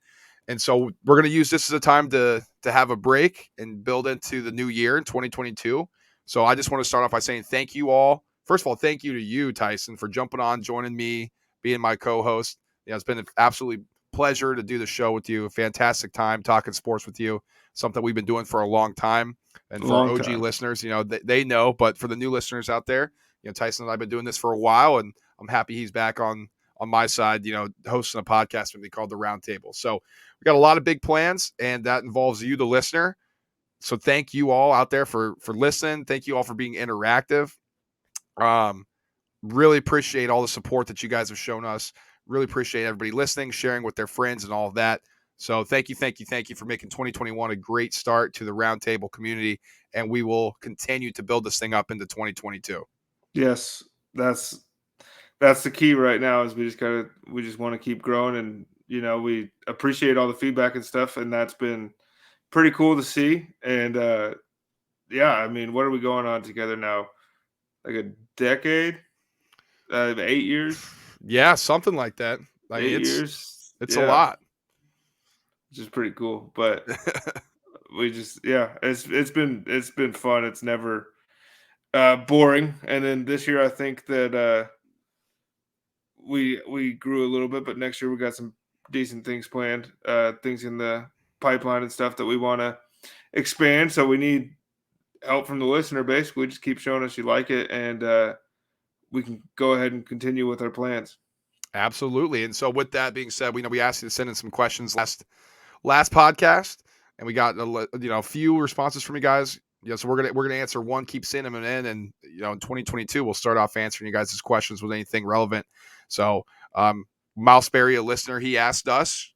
And so we're going to use this as a time to have a break and build into the new year in 2022. So I just want to start off by saying thank you all. First of all, thank you to you, Tyson, for jumping on, joining me, being my co-host. It's been an absolutely pleasure to do the show with you. A fantastic time talking sports with you. Something we've been doing for a long time. And for Long OG time. listeners, they know, but for the new listeners out there, Tyson and I have been doing this for a while, and I'm happy he's back on my side, hosting a podcast with me called The Roundtable. So we got a lot of big plans, and that involves you, the listener. So thank you all out there for listening. Thank you all for being interactive. Really appreciate all the support that you guys have shown us. Really appreciate everybody listening, sharing with their friends and all of that. So thank you for making 2021 a great start to the Roundtable community, and we will continue to build this thing up into 2022. Yes, that's the key right now. Is we just want to keep growing, and we appreciate all the feedback and stuff, and that's been pretty cool to see. And yeah, I mean, what are we going on together now? Like a decade, 8 years. Yeah, something like that. I mean, 8 years. it's a Yeah, lot. which is pretty cool. But it's been fun. It's never boring. And then this year, I think that we grew a little bit, but next year we got some decent things planned, things in the pipeline and stuff that we want to expand. So we need help from the listener. Basically, just keep showing us you like it, and we can go ahead and continue with our plans. Absolutely. And so with that being said, we asked you to send in some questions last podcast, and we got a few responses from you guys. So we're gonna answer one, keep sending them in, and in 2022 we'll start off answering you guys' questions with anything relevant. So Miles Sperry, a listener, he asked us,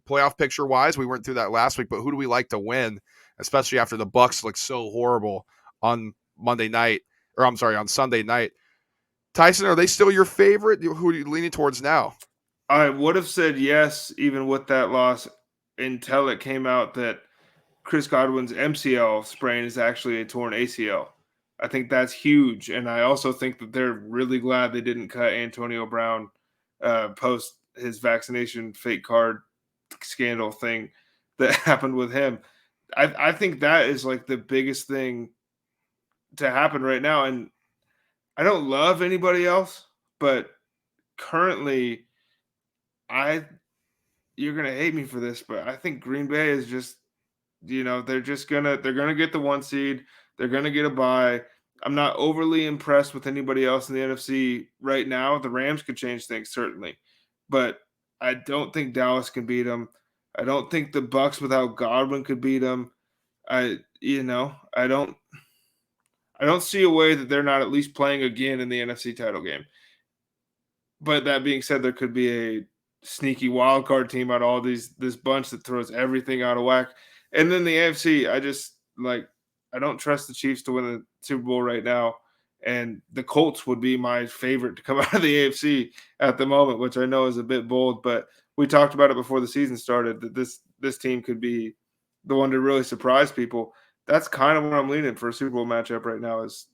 playoff picture wise, we went through that last week, but who do we like to win, especially after the Bucks look so horrible on Sunday night? Tyson, are they still your favorite? Who are you leaning towards now? I would have said yes, even with that loss, until it came out that Chris Godwin's MCL sprain is actually a torn ACL. I think that's huge, and I also think that they're really glad they didn't cut Antonio Brown post his vaccination fake card scandal thing that happened with him. I think that is like the biggest thing to happen right now, and I don't love anybody else, but currently, you're gonna hate me for this, but I think Green Bay is just, they're gonna get the 1 seed. They're gonna get a bye. I'm not overly impressed with anybody else in the NFC right now. The Rams could change things certainly, but I don't think Dallas can beat them. I don't think the Bucks without Godwin could beat them. I don't see a way that they're not at least playing again in the NFC title game. But that being said, there could be a sneaky wild card team out of this bunch that throws everything out of whack. And then the AFC, I don't trust the Chiefs to win the Super Bowl right now. And the Colts would be my favorite to come out of the AFC at the moment, which I know is a bit bold, but we talked about it before the season started that this team could be the one to really surprise people. that's kind of what I'm leaning for a Super Bowl matchup right now is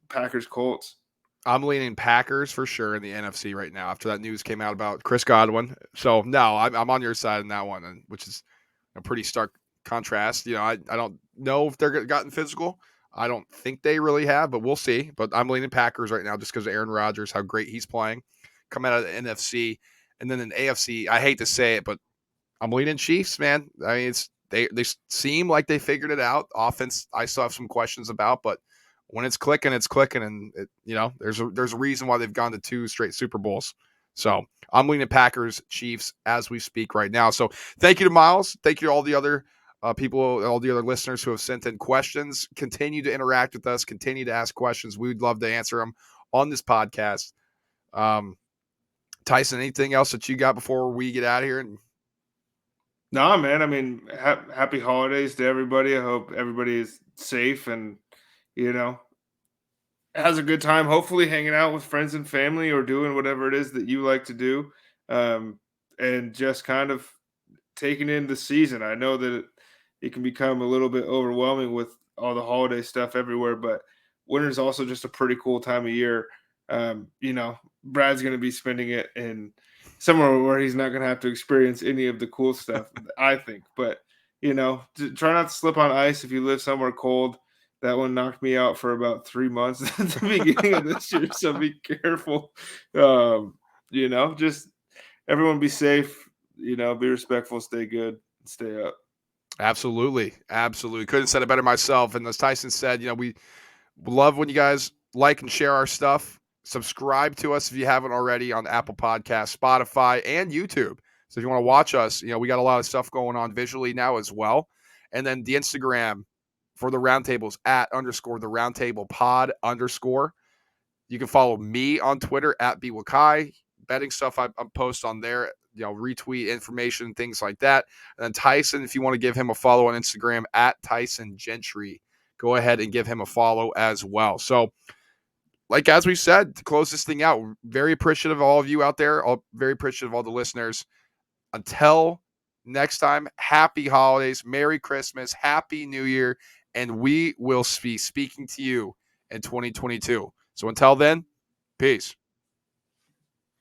Packers Colts. I'm leaning Packers for sure in the NFC right now after that news came out about Chris Godwin. So no, I'm on your side in that one, and which is a pretty stark contrast. I don't know if they're gotten physical. I don't think they really have, but we'll see. But I'm leaning Packers right now just because of Aaron Rodgers, how great he's playing. Come out of the NFC, and then in AFC, I hate to say it, but I'm leaning Chiefs, man. I mean, they seem like they figured it out. Offense, I still have some questions about, but when it's clicking, and there's a reason why they've gone to 2 straight Super Bowls. So I'm leaning Packers, Chiefs as we speak right now. So thank you to Miles. Thank you to all the other people, all the other listeners who have sent in questions. Continue to interact with us. Continue to ask questions. We'd love to answer them on this podcast. Tyson, anything else that you got before we get out of here? And No, man. I mean, happy holidays to everybody. I hope everybody is safe and you know has a good time. Hopefully, hanging out with friends and family or doing whatever it is that you like to do, um, and just kind of taking in the season. I know that it can become a little bit overwhelming with all the holiday stuff everywhere, but winter is also just a pretty cool time of year. Brad's going to be spending it in somewhere where he's not going to have to experience any of the cool stuff, I think. But, try not to slip on ice if you live somewhere cold. That one knocked me out for about 3 months at the beginning of this year, so be careful. Just everyone be safe, be respectful, stay good, stay up. absolutely. Absolutely. Couldn't have said it better myself. And as Tyson said, we love when you guys like and share our stuff. Subscribe to us if you haven't already on Apple Podcasts, Spotify, and YouTube. So if you want to watch us, we got a lot of stuff going on visually now as well. And then the Instagram for the roundtables @_ the roundtable pod_. You can follow me on Twitter @bwakai. Betting stuff I post on there, retweet information, things like that. And then Tyson, if you want to give him a follow on Instagram @TysonGentry, go ahead and give him a follow as well. So, as we said, to close this thing out, very appreciative of all of you out there. Very appreciative of all the listeners. Until next time, happy holidays, Merry Christmas, Happy New Year, and we will be speaking to you in 2022. So until then, peace.